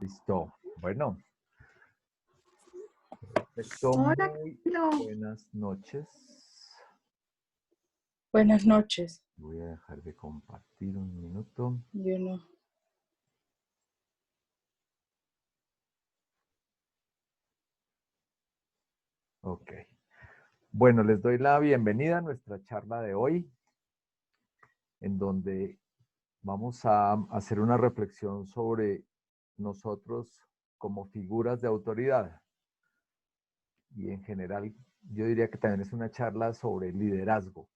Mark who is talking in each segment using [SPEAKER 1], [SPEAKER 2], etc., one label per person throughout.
[SPEAKER 1] Listo. Bueno, perfecto.
[SPEAKER 2] Hola,
[SPEAKER 1] Muy
[SPEAKER 2] Camilo.
[SPEAKER 1] buenas noches.
[SPEAKER 2] Buenas noches.
[SPEAKER 1] Voy a dejar de compartir un minuto.
[SPEAKER 2] Yo no.
[SPEAKER 1] Ok. Bueno, les doy la bienvenida a nuestra charla de hoy, en donde vamos a hacer una reflexión sobre nosotros como figuras de autoridad. Y en general, yo diría que también es una charla sobre liderazgo.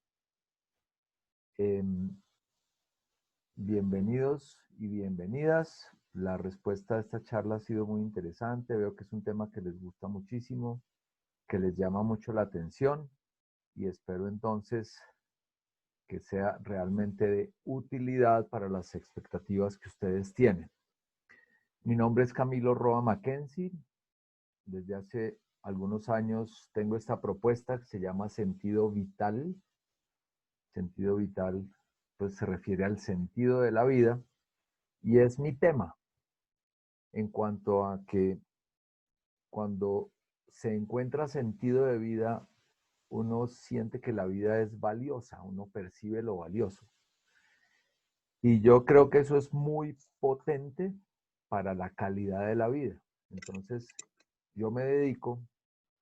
[SPEAKER 1] Bienvenidos y bienvenidas. La respuesta a esta charla ha sido muy interesante. Veo que es un tema que les gusta muchísimo, que les llama mucho la atención y espero entonces que sea realmente de utilidad para las expectativas que ustedes tienen. Mi nombre es Camilo Roa Mackenzie. Desde hace algunos años tengo esta propuesta que se llama Sentido Vital. Sentido vital, pues se refiere al sentido de la vida y es mi tema en cuanto a que cuando se encuentra sentido de vida, uno siente que la vida es valiosa, uno percibe lo valioso. Y yo creo que eso es muy potente para la calidad de la vida. Entonces, yo me dedico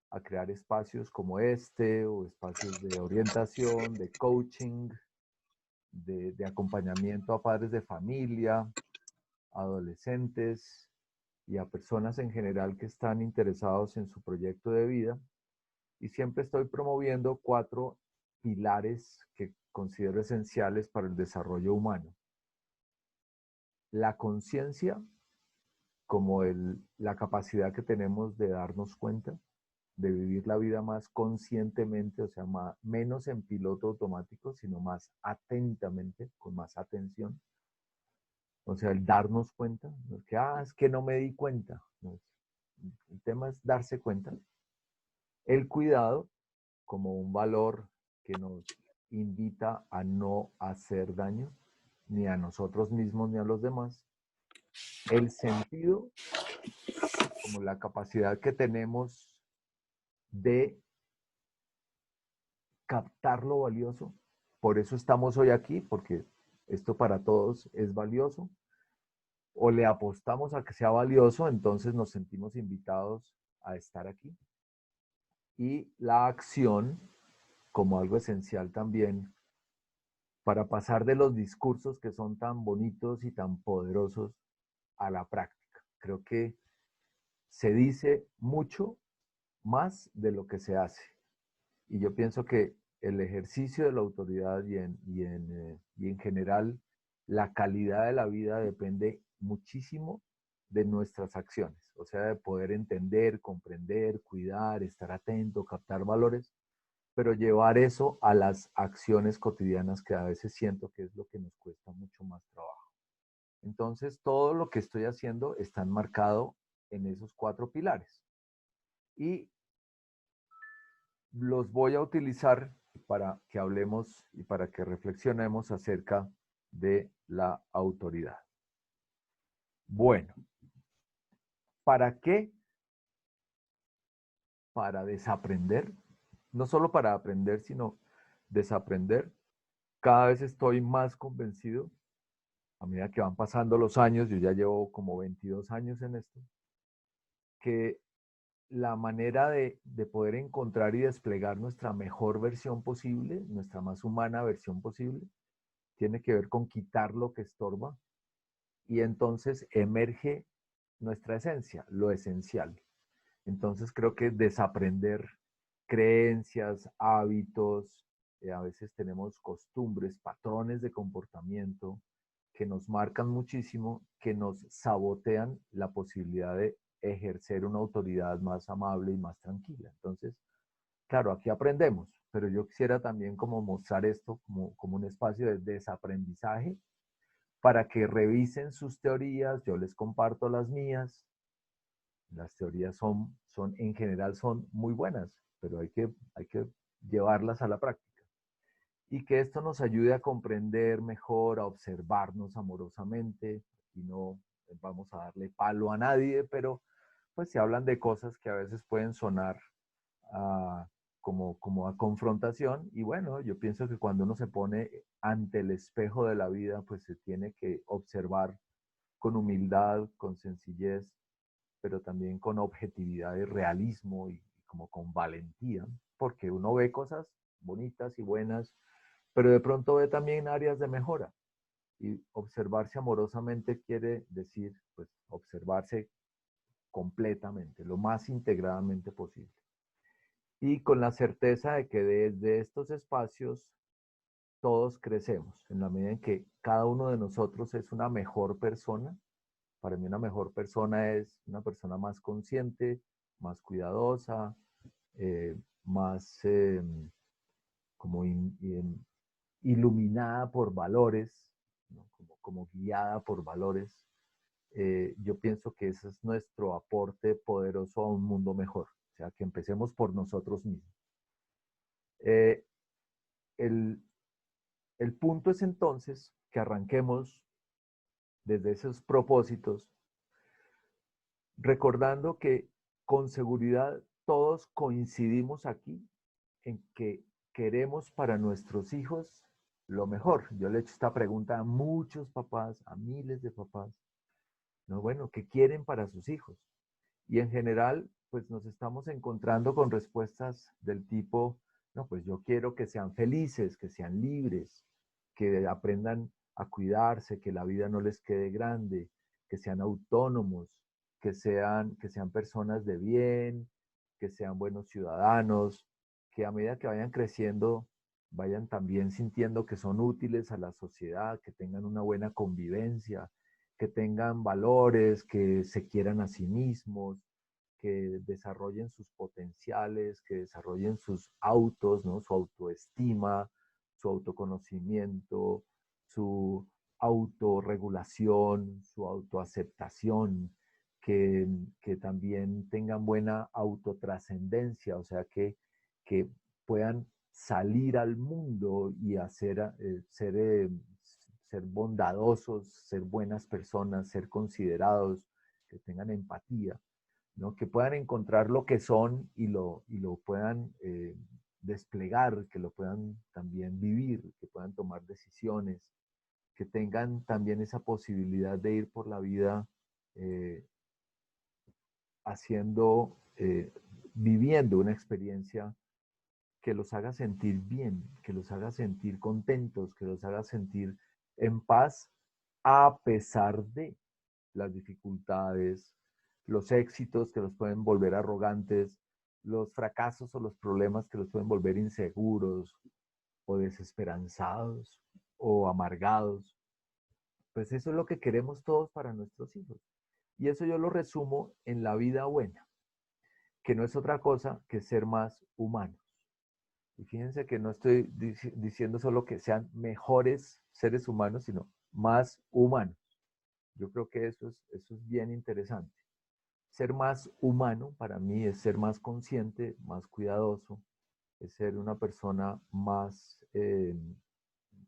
[SPEAKER 1] a crear espacios como este, o espacios de orientación, de coaching, de acompañamiento a padres de familia, adolescentes y a personas en general que están interesados en su proyecto de vida. Y siempre estoy promoviendo 4 pilares que considero esenciales para el desarrollo humano. La conciencia, como la capacidad que tenemos de darnos cuenta, de vivir la vida más conscientemente, o sea, menos en piloto automático, sino más atentamente, con más atención. O sea, el darnos cuenta, no es que, es que no me di cuenta. No, el tema es darse cuenta. El cuidado como un valor que nos invita a no hacer daño, ni a nosotros mismos ni a los demás. El sentido como la capacidad que tenemos de captar lo valioso. Por eso estamos hoy aquí, porque esto para todos es valioso. O le apostamos a que sea valioso, entonces nos sentimos invitados a estar aquí. Y la acción como algo esencial también para pasar de los discursos que son tan bonitos y tan poderosos a la práctica. Creo que se dice mucho más de lo que se hace. Y yo pienso que el ejercicio de la autoridad y en general la calidad de la vida depende muchísimo de nuestras acciones, o sea, de poder entender, comprender, cuidar, estar atento, captar valores, pero llevar eso a las acciones cotidianas que a veces siento que es lo que nos cuesta mucho más trabajo. Entonces, todo lo que estoy haciendo está enmarcado en esos 4 pilares. Y los voy a utilizar para que hablemos y para que reflexionemos acerca de la autoridad. Bueno, ¿para qué? Para desaprender, no solo para aprender, sino desaprender. Cada vez estoy más convencido, a medida que van pasando los años, yo ya llevo como 22 años en esto, que la manera de poder encontrar y desplegar nuestra mejor versión posible, nuestra más humana versión posible, tiene que ver con quitar lo que estorba y entonces emerge nuestra esencia, lo esencial. Entonces creo que desaprender creencias, hábitos, a veces tenemos costumbres, patrones de comportamiento que nos marcan muchísimo, que nos sabotean la posibilidad de ejercer una autoridad más amable y más tranquila. Entonces, claro, aquí aprendemos, pero yo quisiera también como mostrar esto como un espacio de desaprendizaje para que revisen sus teorías, yo les comparto las mías. Las teorías en general son muy buenas, pero hay que llevarlas a la práctica. Y que esto nos ayude a comprender mejor, a observarnos amorosamente. Aquí vamos a darle palo a nadie, pero pues se hablan de cosas que a veces pueden sonar a, como a confrontación. Y bueno, yo pienso que cuando uno se pone ante el espejo de la vida, pues se tiene que observar con humildad, con sencillez, pero también con objetividad y realismo y como con valentía, porque uno ve cosas bonitas y buenas, pero de pronto ve también áreas de mejora. Y observarse amorosamente quiere decir, pues, observarse completamente, lo más integradamente posible. Y con la certeza de que desde estos espacios todos crecemos, en la medida en que cada uno de nosotros es una mejor persona. Para mí una mejor persona es una persona más consciente, más cuidadosa, más como iluminada por valores, ¿no? Como guiada por valores. Yo pienso que ese es nuestro aporte poderoso a un mundo mejor. O sea, que empecemos por nosotros mismos. Eh, el, el punto es entonces que arranquemos desde esos propósitos, recordando que con seguridad todos coincidimos aquí en que queremos para nuestros hijos lo mejor. Yo le he hecho esta pregunta a muchos papás, a miles de papás, ¿no? Bueno, ¿qué quieren para sus hijos? Y en general, pues nos estamos encontrando con respuestas del tipo, no, pues yo quiero que sean felices, que sean libres, que aprendan a cuidarse, que la vida no les quede grande, que sean autónomos, que sean personas de bien, que sean buenos ciudadanos, que a medida que vayan creciendo, vayan también sintiendo que son útiles a la sociedad, que tengan una buena convivencia, que tengan valores, que se quieran a sí mismos, que desarrollen sus potenciales, que desarrollen sus autos, ¿no? Su autoestima, su autoconocimiento, su autorregulación, su autoaceptación, que también tengan buena autotrascendencia, o sea, que puedan salir al mundo y ser bondadosos, ser buenas personas, ser considerados, que tengan empatía, ¿no? Que puedan encontrar lo que son y lo puedan desplegar, que lo puedan también vivir, que puedan tomar decisiones, que tengan también esa posibilidad de ir por la vida eh, haciendo, viviendo una experiencia que los haga sentir bien, que los haga sentir contentos, que los haga sentir en paz, a pesar de las dificultades, los éxitos que los pueden volver arrogantes, los fracasos o los problemas que los pueden volver inseguros o desesperanzados o amargados. Pues eso es lo que queremos todos para nuestros hijos. Y eso yo lo resumo en la vida buena, que no es otra cosa que ser más humanos. Y fíjense que no estoy diciendo solo que sean mejores seres humanos, sino más humanos. Yo creo que eso es bien interesante. Ser más humano para mí es ser más consciente, más cuidadoso, es ser una persona más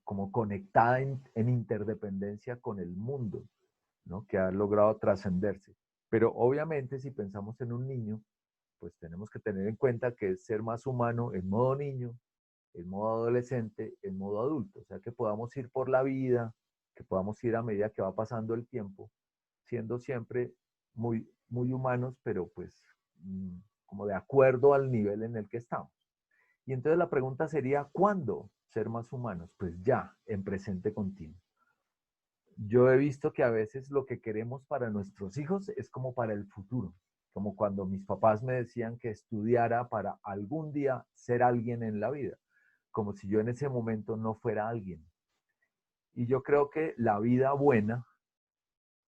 [SPEAKER 1] como conectada en interdependencia con el mundo, ¿no? Que ha logrado trascenderse. Pero obviamente si pensamos en un niño, pues tenemos que tener en cuenta que es ser más humano en modo niño, en modo adolescente, en modo adulto. O sea, que podamos ir por la vida, que podamos ir a medida que va pasando el tiempo, siendo siempre muy, muy humanos, pero pues como de acuerdo al nivel en el que estamos. Y entonces la pregunta sería, ¿cuándo ser más humanos? Pues ya, en presente continuo. Yo he visto que a veces lo que queremos para nuestros hijos es como para el futuro, como cuando mis papás me decían que estudiara para algún día ser alguien en la vida, como si yo en ese momento no fuera alguien. Y yo creo que la vida buena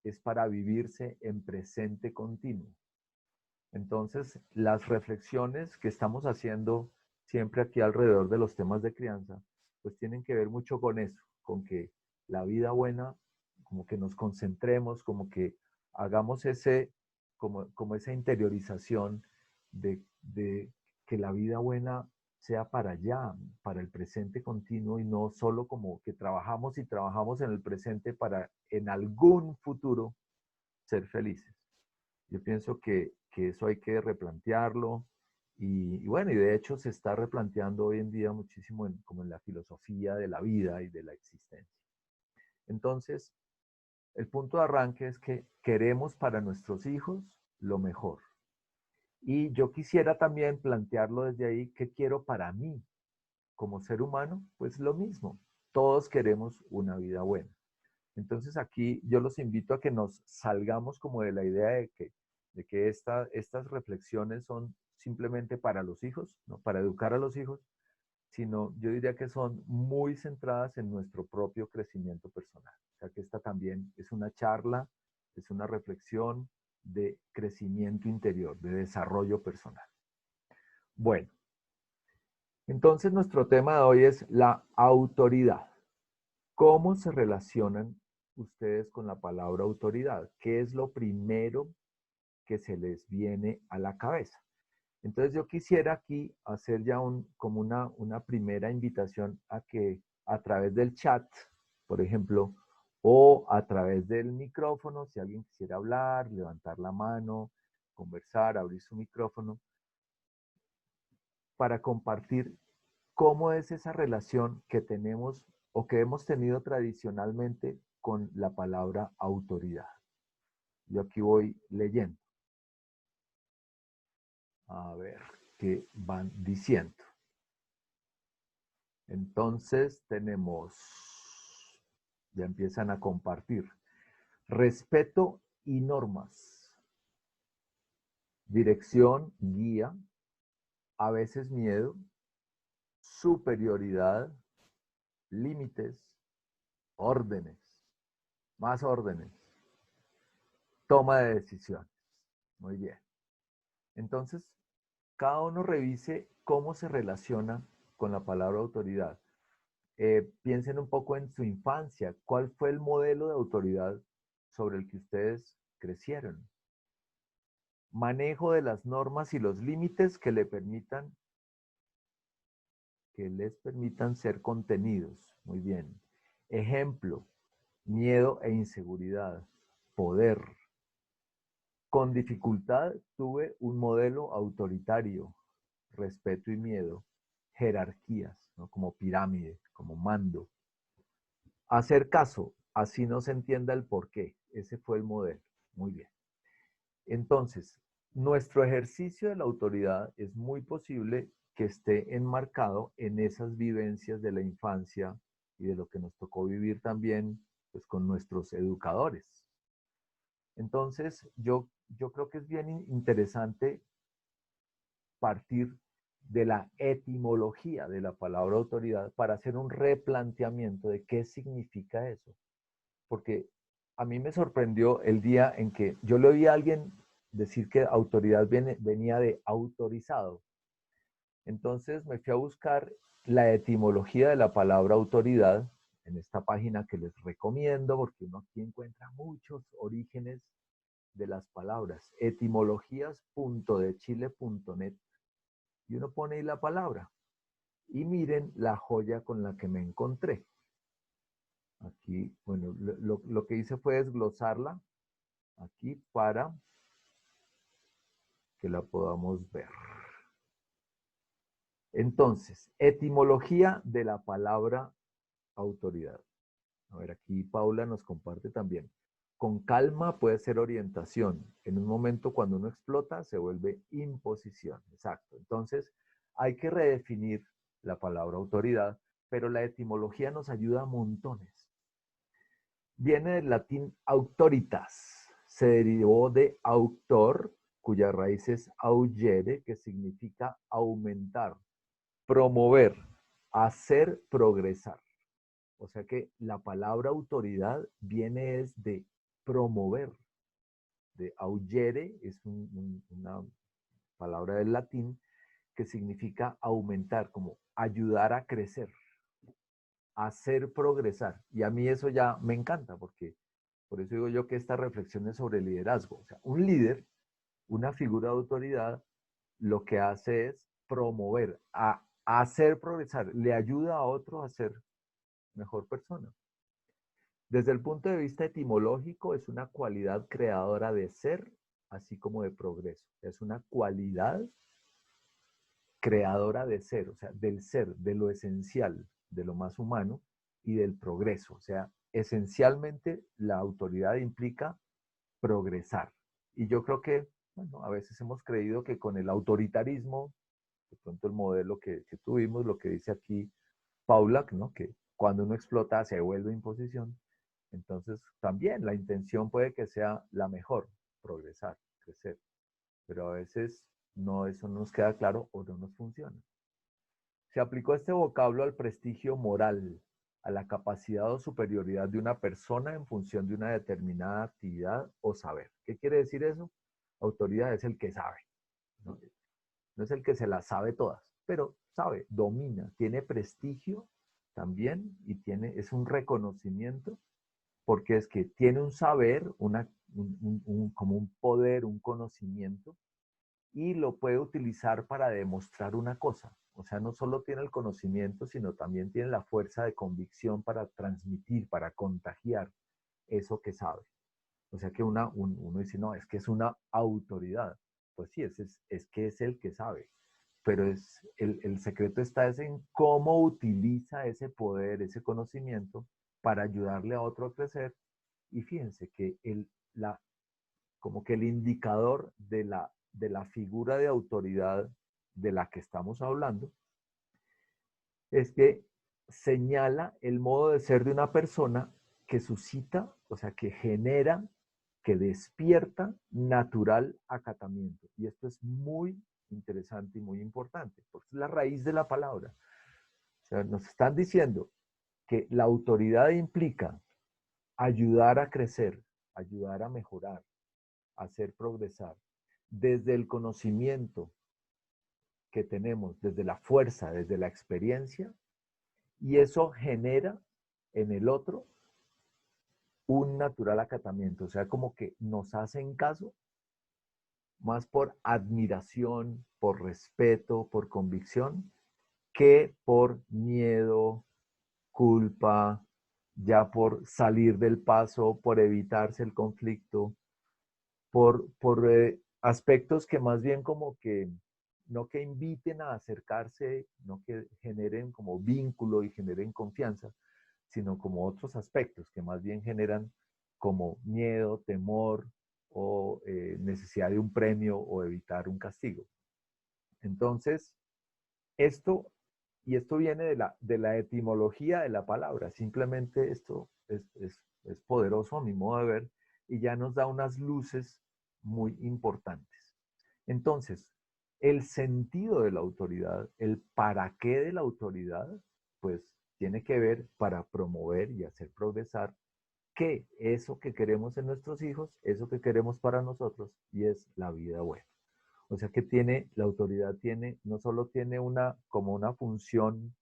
[SPEAKER 1] es para vivirse en presente continuo. Entonces, las reflexiones que estamos haciendo siempre aquí alrededor de los temas de crianza, pues tienen que ver mucho con eso, con que la vida buena, como que nos concentremos, como que hagamos como esa interiorización de que la vida buena sea para allá, para el presente continuo y no solo como que trabajamos y trabajamos en el presente para en algún futuro ser felices. Yo pienso que eso hay que replantearlo y bueno, y de hecho se está replanteando hoy en día muchísimo como en la filosofía de la vida y de la existencia. Entonces, el punto de arranque es que queremos para nuestros hijos lo mejor. Y yo quisiera también plantearlo desde ahí, ¿qué quiero para mí como ser humano? Pues lo mismo, todos queremos una vida buena. Entonces aquí yo los invito a que nos salgamos como de la idea de que estas reflexiones son simplemente para los hijos, ¿no? Para educar a los hijos, sino yo diría que son muy centradas en nuestro propio crecimiento personal. O sea que esta también es una charla, es una reflexión de crecimiento interior, de desarrollo personal. Bueno, entonces nuestro tema de hoy es la autoridad. ¿Cómo se relacionan ustedes con la palabra autoridad? ¿Qué es lo primero que se les viene a la cabeza? Entonces yo quisiera aquí hacer ya como una primera invitación a que a través del chat, por ejemplo, o a través del micrófono, si alguien quisiera hablar, levantar la mano, conversar, abrir su micrófono, para compartir cómo es esa relación que tenemos o que hemos tenido tradicionalmente con la palabra autoridad. Yo aquí voy leyendo. A ver qué van diciendo. Entonces tenemos, ya empiezan a compartir, respeto y normas, dirección, guía, a veces miedo, superioridad, límites, órdenes, más órdenes, toma de decisiones. Muy bien. Entonces, cada uno revise cómo se relaciona con la palabra autoridad. Piensen un poco en su infancia. ¿Cuál fue el modelo de autoridad sobre el que ustedes crecieron? Manejo de las normas y los límites que les permitan ser contenidos. Muy bien. Ejemplo, miedo e inseguridad, poder. Con dificultad tuve un modelo autoritario, respeto y miedo, jerarquías, ¿no? Como pirámide, como mando. Hacer caso, así no se entienda el por qué. Ese fue el modelo. Muy bien. Entonces, nuestro ejercicio de la autoridad es muy posible que esté enmarcado en esas vivencias de la infancia y de lo que nos tocó vivir también pues, con nuestros educadores. Entonces, yo creo que es bien interesante partir de la etimología de la palabra autoridad para hacer un replanteamiento de qué significa eso. Porque a mí me sorprendió el día en que yo le oí a alguien decir que autoridad venía de autorizado. Entonces me fui a buscar la etimología de la palabra autoridad en esta página que les recomiendo porque uno aquí encuentra muchos orígenes de las palabras, etimologías.dechile.net, y uno pone ahí la palabra. Y miren la joya con la que me encontré. Aquí, bueno, lo que hice fue desglosarla aquí para que la podamos ver. Entonces, etimología de la palabra autoridad. A ver, aquí Paula nos comparte también. Con calma puede ser orientación. En un momento cuando uno explota se vuelve imposición. Exacto. Entonces, hay que redefinir la palabra autoridad, pero la etimología nos ayuda a montones. Viene del latín auctoritas. Se derivó de auctor, cuya raíz es augere, que significa aumentar, promover, hacer progresar. O sea que la palabra autoridad viene es de promover, de augere, es una palabra del latín que significa aumentar, como ayudar a crecer, hacer progresar. Y a mí eso ya me encanta, porque por eso digo yo que esta reflexión es sobre liderazgo. O sea, un líder, una figura de autoridad, lo que hace es promover, a hacer progresar, le ayuda a otro a ser mejor persona. Desde el punto de vista etimológico, es una cualidad creadora de ser, así como de progreso. Es una cualidad creadora de ser, o sea, del ser, de lo esencial, de lo más humano y del progreso. O sea, esencialmente la autoridad implica progresar. Y yo creo que, bueno, a veces hemos creído que con el autoritarismo, de pronto el modelo que tuvimos, lo que dice aquí Paulac, ¿no? Que cuando uno explota se vuelve imposición. Entonces, también la intención puede que sea la mejor, progresar, crecer. Pero a veces no, eso no nos queda claro o no nos funciona. Se aplicó este vocablo al prestigio moral, a la capacidad o superioridad de una persona en función de una determinada actividad o saber. ¿Qué quiere decir eso? Autoridad es el que sabe, ¿no? No es el que se las sabe todas, pero sabe, domina, tiene prestigio también y es un reconocimiento porque es que tiene un saber, como un poder, un conocimiento y lo puede utilizar para demostrar una cosa. O sea, no solo tiene el conocimiento, sino también tiene la fuerza de convicción para transmitir, para contagiar eso que sabe. O sea que uno dice, no, es que es una autoridad. Pues sí, es que es el que sabe. Pero el secreto está en cómo utiliza ese poder, ese conocimiento para ayudarle a otro a crecer. Y fíjense que como que el indicador de la figura de autoridad de la que estamos hablando es que señala el modo de ser de una persona que suscita, o sea, que genera, que despierta natural acatamiento. Y esto es muy interesante y muy importante, porque es la raíz de la palabra. O sea, nos están diciendo que la autoridad implica ayudar a crecer, ayudar a mejorar, hacer progresar, desde el conocimiento que tenemos, desde la fuerza, desde la experiencia, y eso genera en el otro un natural acatamiento, o sea, como que nos hacen caso más por admiración, por respeto, por convicción, que por miedo, culpa, ya por salir del paso, por evitarse el conflicto, por aspectos que más bien como que no que inviten a acercarse, no que generen como vínculo y generen confianza, sino como otros aspectos que más bien generan como miedo, temor o necesidad de un premio o evitar un castigo. Entonces, esto, y esto viene de la etimología de la palabra, simplemente esto es poderoso a mi modo de ver y ya nos da unas luces muy importantes. Entonces, el sentido de la autoridad, el para qué de la autoridad, pues tiene que ver para promover y hacer progresar que eso que queremos en nuestros hijos, eso que queremos para nosotros, y es la vida buena. O sea que la autoridad no solo tiene como una función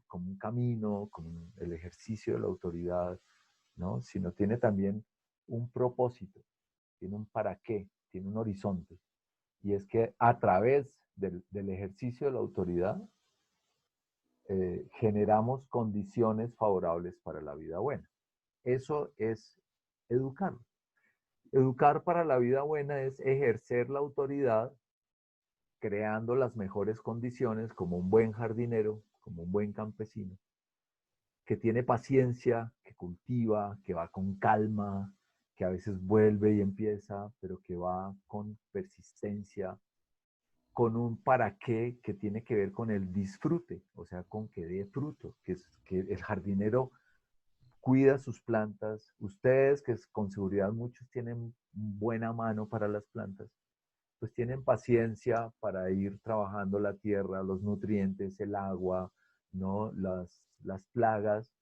[SPEAKER 1] como un camino, como el ejercicio de la autoridad, ¿no? Sino tiene también un propósito, tiene un para qué, tiene un horizonte. Y es que a través del ejercicio de la autoridad generamos condiciones favorables para la vida buena. Eso es educar. Educar para la vida buena es ejercer la autoridad creando las mejores condiciones como un buen jardinero, como un buen campesino, que tiene paciencia, que cultiva, que va con calma, que a veces vuelve y empieza, pero que va con persistencia, con un para qué que tiene que ver con el disfrute, o sea, con que dé fruto, que el jardinero cuida sus plantas. Ustedes, que con seguridad muchos tienen buena mano para las plantas, pues tienen paciencia para ir trabajando la tierra, los nutrientes, el agua, ¿no? Las plagas,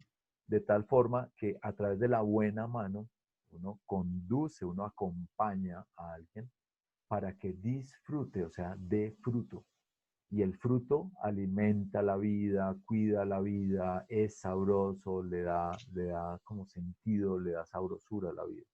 [SPEAKER 1] de tal forma que a través de la buena mano uno conduce, uno acompaña a alguien para que disfrute, o sea, dé fruto. Y el fruto alimenta la vida, cuida la vida, es sabroso, le da como sentido, le da sabrosura a la vida.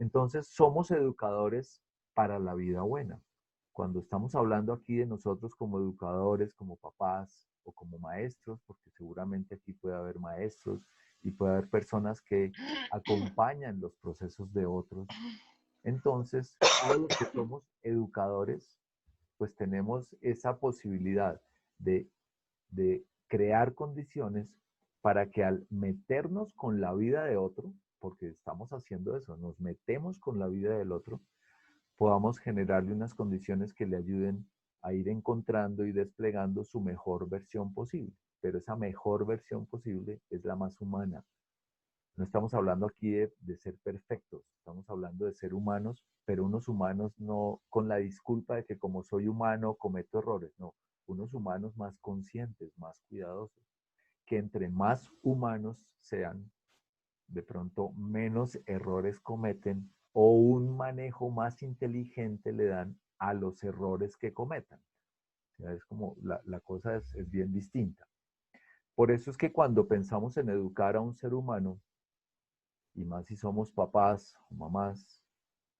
[SPEAKER 1] Entonces, somos educadores para la vida buena. Cuando estamos hablando aquí de nosotros como educadores, como papás o como maestros, porque seguramente aquí puede haber maestros y puede haber personas que acompañan los procesos de otros. Entonces, todos los que somos educadores, pues tenemos esa posibilidad de, de crear condiciones para que al meternos con la vida de otro, porque estamos haciendo eso, nos metemos con la vida del otro, podamos generarle unas condiciones que le ayuden a ir encontrando y desplegando su mejor versión posible. Pero esa mejor versión posible es la más humana. No estamos hablando aquí de ser perfectos, estamos hablando de ser humanos, pero unos humanos no con la disculpa de que como soy humano cometo errores, no, unos humanos más conscientes, más cuidadosos, que entre más humanos sean, de pronto menos errores cometen o un manejo más inteligente le dan a los errores que cometan. O sea, es como la cosa es bien distinta. Por eso es que cuando pensamos en educar a un ser humano, y más si somos papás o mamás,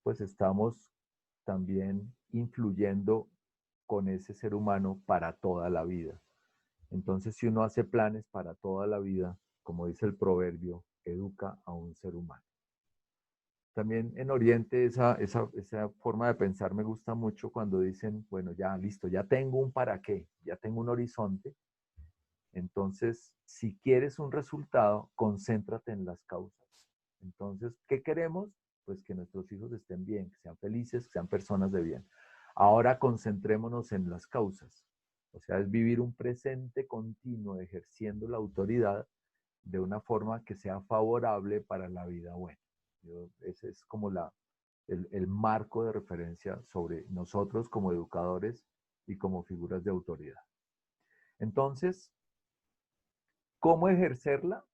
[SPEAKER 1] pues estamos también influyendo con ese ser humano para toda la vida. Entonces, si uno hace planes para toda la vida, como dice el proverbio, educa a un ser humano. También en Oriente esa forma de pensar me gusta mucho cuando dicen, bueno, ya listo, ya tengo un para qué, ya tengo un horizonte. Entonces, si quieres un resultado, concéntrate en las causas. Entonces, ¿qué queremos? Pues que nuestros hijos estén bien, que sean felices, que sean personas de bien. Ahora concentrémonos en las causas. O sea, es vivir un presente continuo ejerciendo la autoridad de una forma que sea favorable para la vida buena. Ese es como el marco de referencia sobre nosotros como educadores y como figuras de autoridad. Entonces, ¿cómo ejercerla?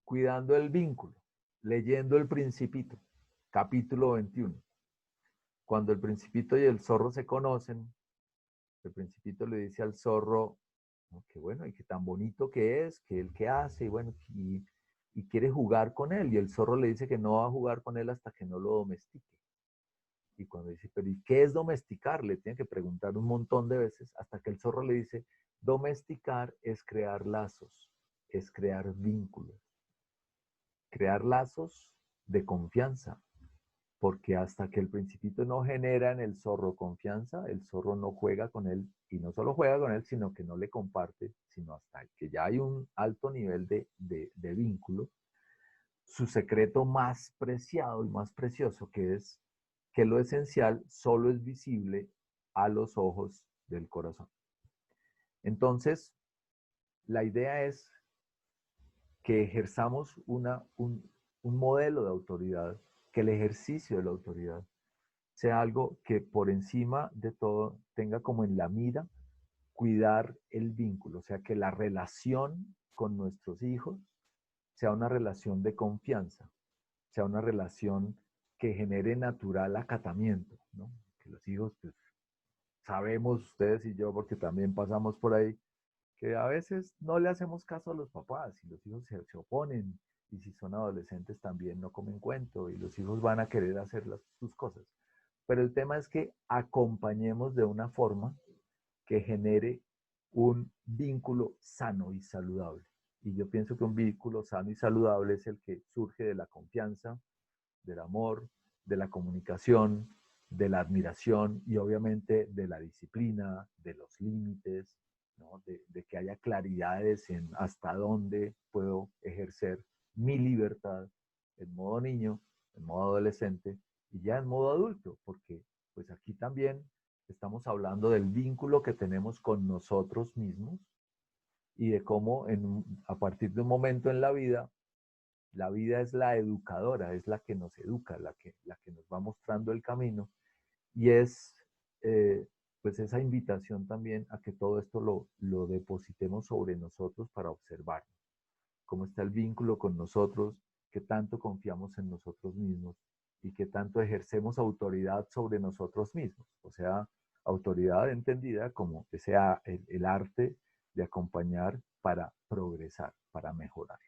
[SPEAKER 1] Cuidando el vínculo, leyendo el Principito, capítulo 21. Cuando el Principito y el zorro se conocen, el Principito le dice al zorro, oh, qué bueno y qué tan bonito que es, que él qué hace, y bueno, y quiere jugar con él. Y el zorro le dice que no va a jugar con él hasta que no lo domestique. Y cuando dice, pero ¿y qué es domesticar? Le tiene que preguntar un montón de veces hasta que el zorro le dice, domesticar es crear lazos, es crear vínculos, crear lazos de confianza, porque hasta que el principito no genera en el zorro confianza, el zorro no juega con él, y no solo juega con él, sino que no le comparte, sino hasta que ya hay un alto nivel de vínculo, su secreto más preciado y más precioso, que es que lo esencial solo es visible a los ojos del corazón. Entonces, la idea es que ejerzamos un modelo de autoridad, que el ejercicio de la autoridad sea algo que por encima de todo tenga como en la mira cuidar el vínculo, o sea, que la relación con nuestros hijos sea una relación de confianza, sea una relación que genere natural acatamiento, ¿no? Que los hijos, pues, sabemos ustedes y yo, porque también pasamos por ahí, que a veces no le hacemos caso a los papás y los hijos se oponen y si son adolescentes también no comen cuento y los hijos van a querer hacer sus cosas. Pero el tema es que acompañemos de una forma que genere un vínculo sano y saludable. Y yo pienso que un vínculo sano y saludable es el que surge de la confianza, del amor, de la comunicación, de la admiración y obviamente de la disciplina, de los límites, ¿no? De que haya claridades en hasta dónde puedo ejercer mi libertad en modo niño, en modo adolescente y ya en modo adulto, porque pues aquí también estamos hablando del vínculo que tenemos con nosotros mismos y de cómo a partir de un momento en la vida es la educadora, es la que nos educa, la que nos va mostrando el camino y es pues esa invitación también a que todo esto lo depositemos sobre nosotros para observar cómo está el vínculo con nosotros, qué tanto confiamos en nosotros mismos y qué tanto ejercemos autoridad sobre nosotros mismos. O sea, autoridad entendida como que sea el arte de acompañar para progresar, para mejorar.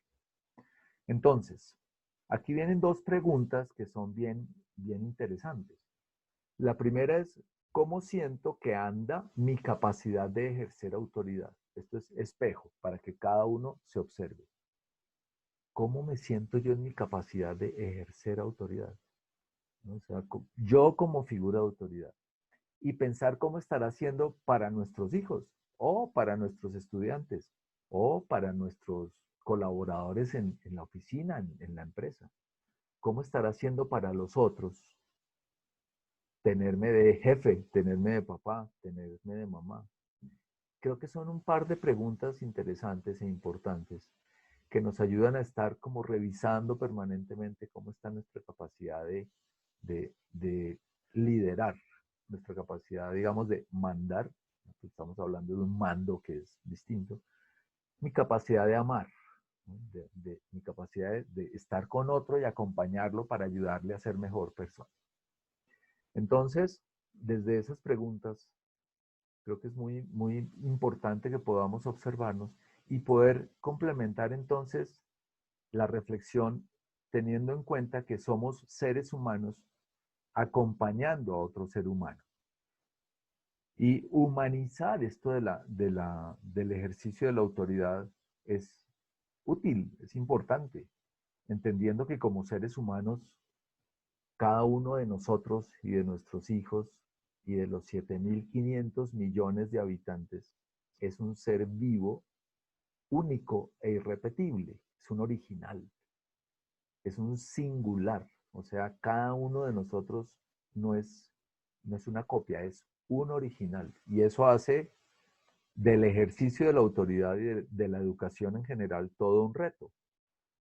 [SPEAKER 1] Entonces, aquí vienen dos preguntas que son bien interesantes. La primera es, ¿cómo siento que anda mi capacidad de ejercer autoridad? Esto es espejo, para que cada uno se observe. ¿cómo me siento yo en mi capacidad de ejercer autoridad? ¿No? O sea, yo como figura de autoridad. Y pensar cómo estará haciendo para nuestros hijos, o para nuestros estudiantes, o para nuestros colaboradores en la oficina, en la empresa. ¿Cómo estará haciendo para los otros tenerme de jefe, tenerme de papá, tenerme de mamá? Creo que son un par de preguntas interesantes e importantes que nos ayudan a estar como revisando permanentemente cómo está nuestra capacidad de liderar, nuestra capacidad, digamos, de mandar. Estamos hablando de un mando que es distinto. Mi capacidad de amar, ¿no? Mi capacidad de estar con otro y acompañarlo para ayudarle a ser mejor persona. Entonces, desde esas preguntas, creo que es muy, muy importante que podamos observarnos y poder complementar entonces la reflexión teniendo en cuenta que somos seres humanos acompañando a otro ser humano. Y humanizar esto del ejercicio de la autoridad es útil, es importante, entendiendo que como seres humanos, cada uno de nosotros y de nuestros hijos y de los 7.500 millones de habitantes es un ser vivo, único e irrepetible, es un original, es un singular, o sea, cada uno de nosotros no es, no es una copia, es un original. Y eso hace del ejercicio de la autoridad y de la educación en general todo un reto,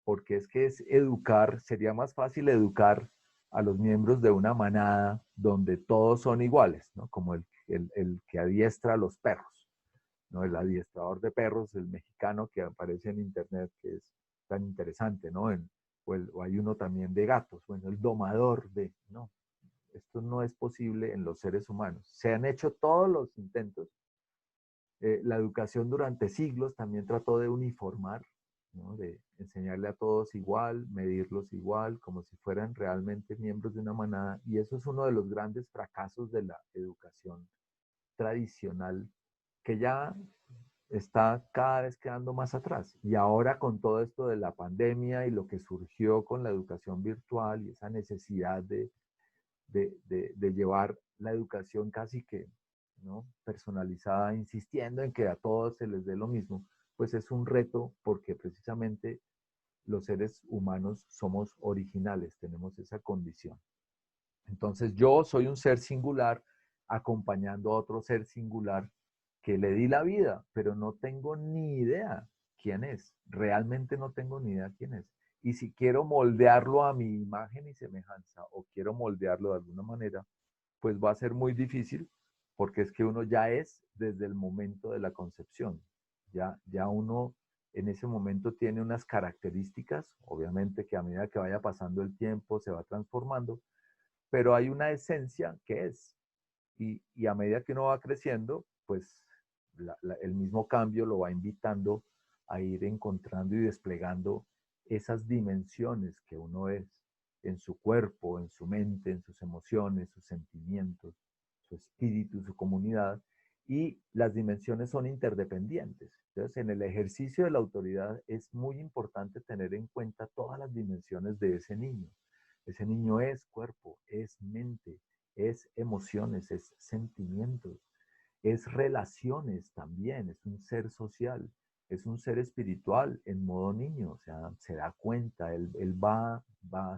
[SPEAKER 1] porque es que es educar, sería más fácil educar a los miembros de una manada donde todos son iguales, ¿no? Como el que adiestra a los perros, ¿no? El adiestrador de perros, el mexicano que aparece en internet, que es tan interesante, ¿no? O hay uno también de gatos, bueno, el domador de, no, esto no es posible en los seres humanos. Se han hecho todos los intentos. La educación durante siglos también trató de uniformar, ¿no? De enseñarle a todos igual, medirlos igual, como si fueran realmente miembros de una manada. Y eso es uno de los grandes fracasos de la educación tradicional, que ya está cada vez quedando más atrás. Y ahora con todo esto de la pandemia y lo que surgió con la educación virtual y esa necesidad de llevar la educación casi que, ¿no?, personalizada, insistiendo en que a todos se les dé lo mismo, pues es un reto porque precisamente los seres humanos somos originales, tenemos esa condición. Entonces yo soy un ser singular acompañando a otro ser singular que le di la vida, pero no tengo ni idea quién es. Realmente no tengo ni idea quién es. Y si quiero moldearlo a mi imagen y semejanza o quiero moldearlo de alguna manera, pues va a ser muy difícil porque es que uno ya es desde el momento de la concepción. Ya uno en ese momento tiene unas características, obviamente que a medida que vaya pasando el tiempo se va transformando, pero hay una esencia que es. Y a medida que uno va creciendo, pues el mismo cambio lo va invitando a ir encontrando y desplegando esas dimensiones que uno es en su cuerpo, en su mente, en sus emociones, sus sentimientos, su espíritu, su comunidad. Y las dimensiones son interdependientes. Entonces, en el ejercicio de la autoridad es muy importante tener en cuenta todas las dimensiones de ese niño. Ese niño es cuerpo, es mente, es emociones, es sentimientos, es relaciones también, es un ser social, es un ser espiritual en modo niño, o sea, se da cuenta, él va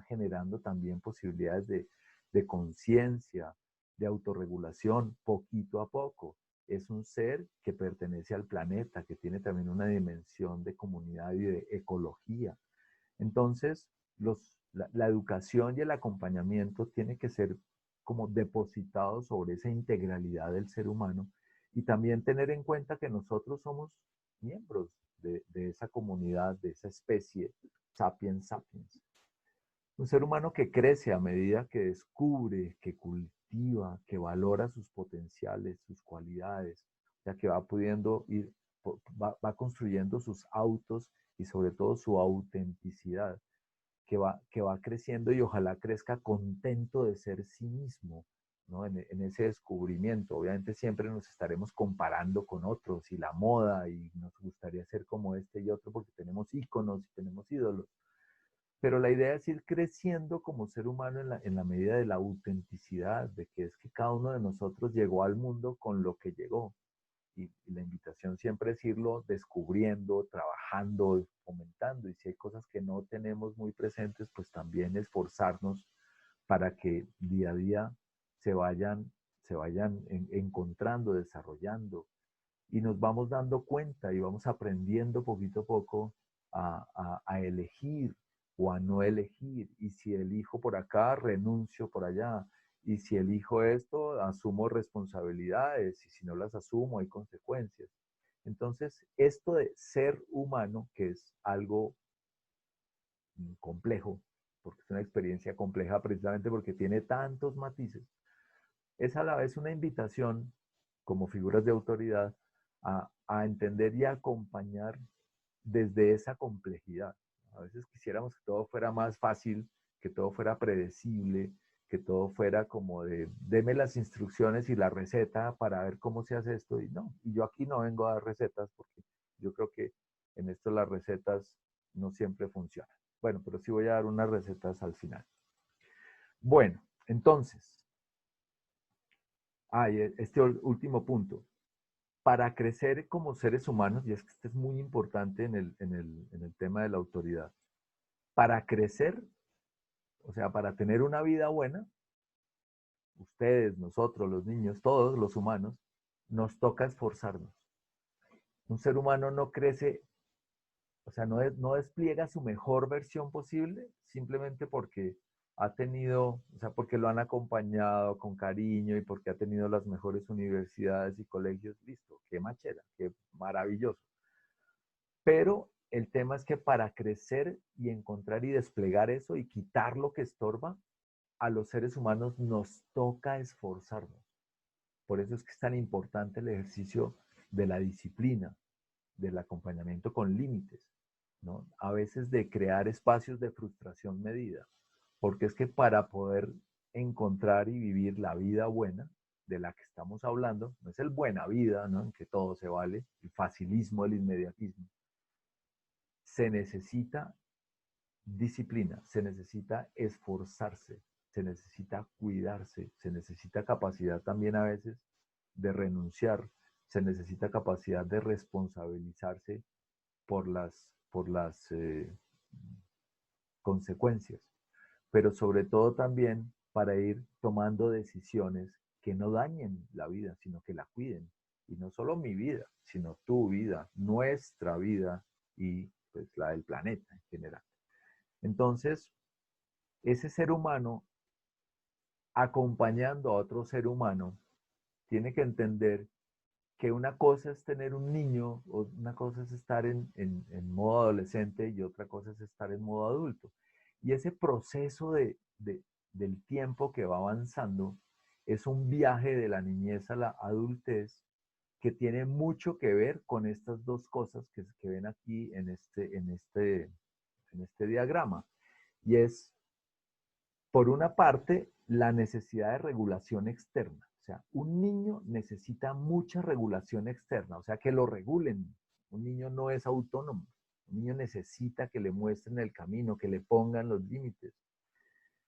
[SPEAKER 1] generando también posibilidades de conciencia, de autorregulación, poquito a poco. Es un ser que pertenece al planeta, que tiene también una dimensión de comunidad y de ecología. Entonces, la educación y el acompañamiento tiene que ser como depositado sobre esa integralidad del ser humano y también tener en cuenta que nosotros somos miembros de esa comunidad, de esa especie, sapiens sapiens. Un ser humano que crece a medida que descubre, que cultiva, que valora sus potenciales, sus cualidades, o sea, que va pudiendo ir, va construyendo sus autos y sobre todo su autenticidad, que va creciendo y ojalá crezca contento de ser sí mismo, ¿no? En ese descubrimiento. Obviamente siempre nos estaremos comparando con otros y la moda y nos gustaría ser como este y otro porque tenemos íconos y tenemos ídolos. Pero la idea es ir creciendo como ser humano en la medida de la autenticidad, de que es que cada uno de nosotros llegó al mundo con lo que llegó. Y la invitación siempre es irlo descubriendo, trabajando, fomentando. Y si hay cosas que no tenemos muy presentes, pues también esforzarnos para que día a día se vayan encontrando, desarrollando. Y nos vamos dando cuenta y vamos aprendiendo poquito a poco a elegir o a no elegir. Y si elijo por acá, renuncio por allá. Y si elijo esto, asumo responsabilidades. Y si no las asumo, hay consecuencias. Entonces, esto de ser humano, que es algo complejo, porque es una experiencia compleja precisamente porque tiene tantos matices, es a la vez una invitación como figuras de autoridad a entender y a acompañar desde esa complejidad. A veces quisiéramos que todo fuera más fácil, que todo fuera predecible, que todo fuera como de, deme las instrucciones y la receta para ver cómo se hace esto. Y no, y yo aquí no vengo a dar recetas porque yo creo que en esto las recetas no siempre funcionan. Bueno, pero sí voy a dar unas recetas al final. Bueno, entonces, este último punto. Para crecer como seres humanos, y es que este es muy importante en el tema de la autoridad, para crecer, o sea, para tener una vida buena, ustedes, nosotros, los niños, todos los humanos, nos toca esforzarnos. Un ser humano no crece, o sea, no despliega su mejor versión posible simplemente porque ha tenido, o sea, porque lo han acompañado con cariño y porque ha tenido las mejores universidades y colegios, listo, qué machera, qué maravilloso. Pero el tema es que para crecer y encontrar y desplegar eso y quitar lo que estorba, a los seres humanos nos toca esforzarnos. Por eso es que es tan importante el ejercicio de la disciplina, del acompañamiento con límites, ¿no? A veces de crear espacios de frustración medida, porque es que para poder encontrar y vivir la vida buena de la que estamos hablando, no es el buena vida, ¿no? En que todo se vale, el facilismo, el inmediatismo, se necesita disciplina, se necesita esforzarse, se necesita cuidarse, se necesita capacidad también a veces de renunciar, se necesita capacidad de responsabilizarse por las consecuencias, pero sobre todo también para ir tomando decisiones que no dañen la vida, sino que la cuiden. Y no solo mi vida, sino tu vida, nuestra vida y pues la del planeta en general. Entonces, ese ser humano acompañando a otro ser humano tiene que entender que una cosa es tener un niño, o una cosa es estar en modo adolescente y otra cosa es estar en modo adulto. Y ese proceso del tiempo que va avanzando es un viaje de la niñez a la adultez que tiene mucho que ver con estas dos cosas que ven aquí en este diagrama. Y es por una parte, la necesidad de regulación externa. O sea, un niño necesita mucha regulación externa, o sea, que lo regulen. Un niño no es autónomo. Un niño necesita que le muestren el camino, que le pongan los límites,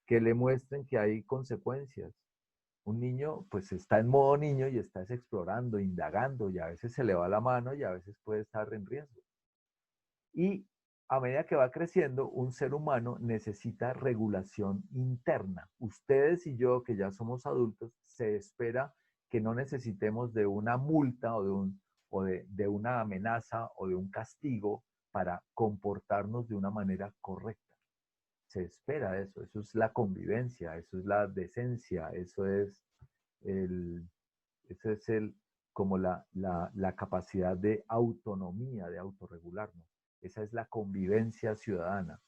[SPEAKER 1] que le muestren que hay consecuencias. Un niño pues está en modo niño y está explorando, indagando, y a veces se le va la mano y a veces puede estar en riesgo. Y a medida que va creciendo, un ser humano necesita regulación interna. Ustedes y yo, que ya somos adultos, se espera que no necesitemos de una multa de una amenaza o de un castigo para comportarnos de una manera correcta. Se espera eso es la convivencia, eso es la decencia, el, eso es como la capacidad de autonomía, de autorregularnos. Esa es la convivencia ciudadana,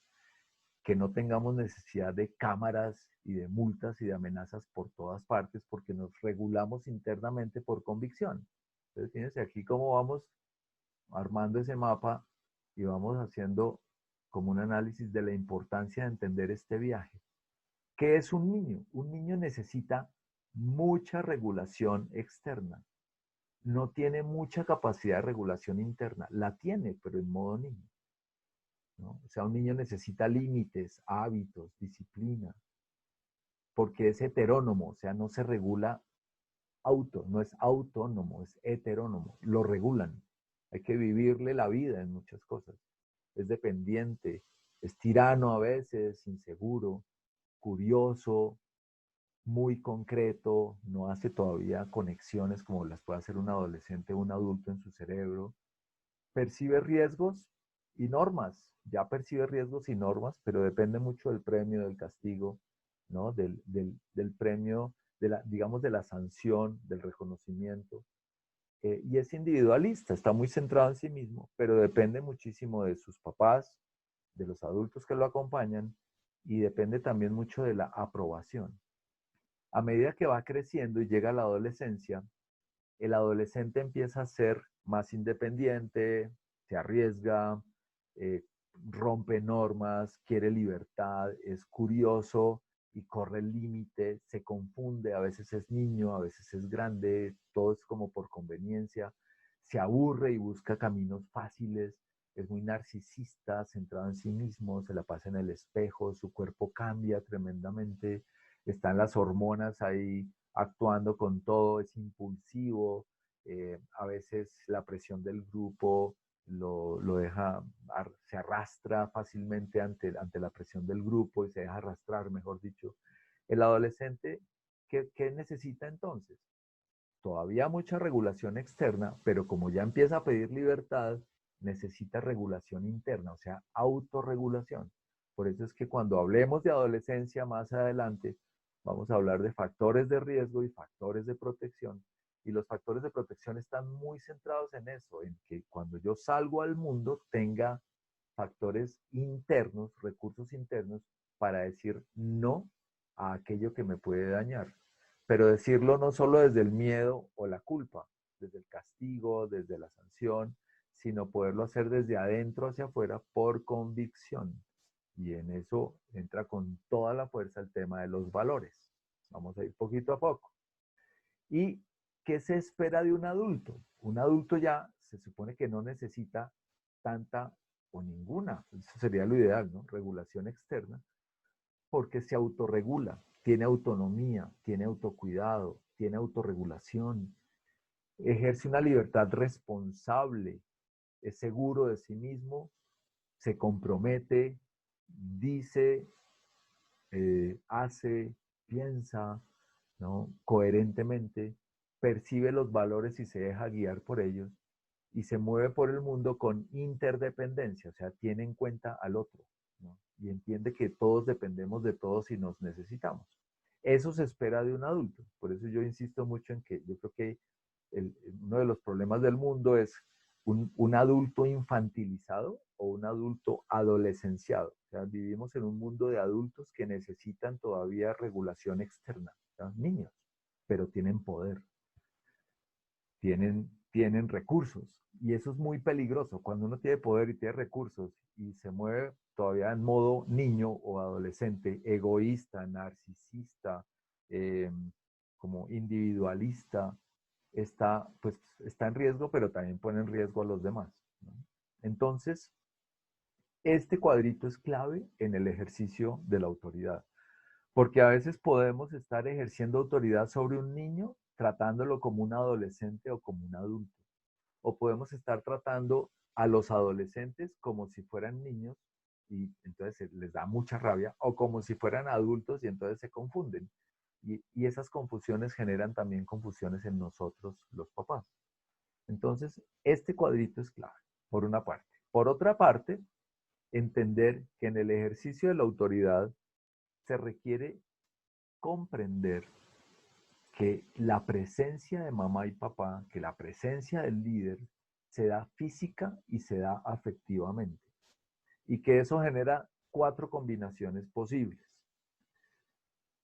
[SPEAKER 1] que no tengamos necesidad de cámaras y de multas y de amenazas por todas partes porque nos regulamos internamente por convicción. Entonces, fíjense aquí cómo vamos armando ese mapa y vamos haciendo como un análisis de la importancia de entender este viaje. ¿Qué es un niño? Un niño necesita mucha regulación externa. No tiene mucha capacidad de regulación interna. La tiene, pero en modo niño, ¿no? O sea, un niño necesita límites, hábitos, disciplina, porque es heterónomo, o sea, no se regula no es autónomo, es heterónomo. Lo regulan. Hay que vivirle la vida en muchas cosas. Es dependiente, es tirano a veces, inseguro, curioso, muy concreto, no hace todavía conexiones como las puede hacer un adolescente o un adulto en su cerebro. Percibe riesgos y normas, ya percibe riesgos y normas, pero depende mucho del premio, del castigo, ¿no? Del premio, digamos, de la sanción, del reconocimiento. Y es individualista, está muy centrado en sí mismo, pero depende muchísimo de sus papás, de los adultos que lo acompañan y depende también mucho de la aprobación. A medida que va creciendo y llega a la adolescencia, el adolescente empieza a ser más independiente, se arriesga, eh, rompe normas, quiere libertad, es curioso y corre el límite, se confunde, a veces es niño, a veces es grande, todo es como por conveniencia, se aburre y busca caminos fáciles, es muy narcisista, centrado en sí mismo, se la pasa en el espejo, su cuerpo cambia tremendamente, están las hormonas ahí actuando con todo, es impulsivo, a veces la presión del grupo lo deja, se arrastra fácilmente ante la presión del grupo y se deja arrastrar, mejor dicho. El adolescente, ¿qué necesita entonces? Todavía mucha regulación externa, pero como ya empieza a pedir libertad, necesita regulación interna, o sea, autorregulación. Por eso es que cuando hablemos de adolescencia más adelante, vamos a hablar de factores de riesgo y factores de protección. Y los factores de protección están muy centrados en eso, en que cuando yo salgo al mundo tenga factores internos, recursos internos, para decir no a aquello que me puede dañar. Pero decirlo no solo desde el miedo o la culpa, desde el castigo, desde la sanción, sino poderlo hacer desde adentro hacia afuera por convicción. Y en eso entra con toda la fuerza el tema de los valores. Vamos a ir poquito a poco. ¿Y qué se espera de un adulto? Un adulto ya se supone que no necesita tanta o ninguna, eso sería lo ideal, ¿no? Regulación externa, porque se autorregula, tiene autonomía, tiene autocuidado, tiene autorregulación, ejerce una libertad responsable, es seguro de sí mismo, se compromete, dice, hace, piensa, ¿no? Coherentemente, percibe los valores y se deja guiar por ellos y se mueve por el mundo con interdependencia, o sea, tiene en cuenta al otro, ¿no? Y entiende que todos dependemos de todos y nos necesitamos. Eso se espera de un adulto. Por eso yo insisto mucho en que yo creo que uno de los problemas del mundo es un adulto infantilizado o un adulto adolescenciado. O sea, vivimos en un mundo de adultos que necesitan todavía regulación externa. O sea, niños, pero tienen poder, tienen recursos. Y eso es muy peligroso. Cuando uno tiene poder y tiene recursos y se mueve todavía en modo niño o adolescente, egoísta, narcisista, eh, como individualista, pues, está en riesgo, pero también pone en riesgo a los demás, ¿no? Entonces, este cuadrito es clave en el ejercicio de la autoridad, porque a veces podemos estar ejerciendo autoridad sobre un niño tratándolo como un adolescente o como un adulto, o podemos estar tratando a los adolescentes como si fueran niños y entonces les da mucha rabia, o como si fueran adultos y entonces se confunden. Y esas confusiones generan también confusiones en nosotros, los papás. Entonces, este cuadrito es clave, por una parte. Por otra parte, entender que en el ejercicio de la autoridad se requiere comprender que la presencia de mamá y papá, que la presencia del líder se da física y se da afectivamente. Y que eso genera 4 combinaciones posibles.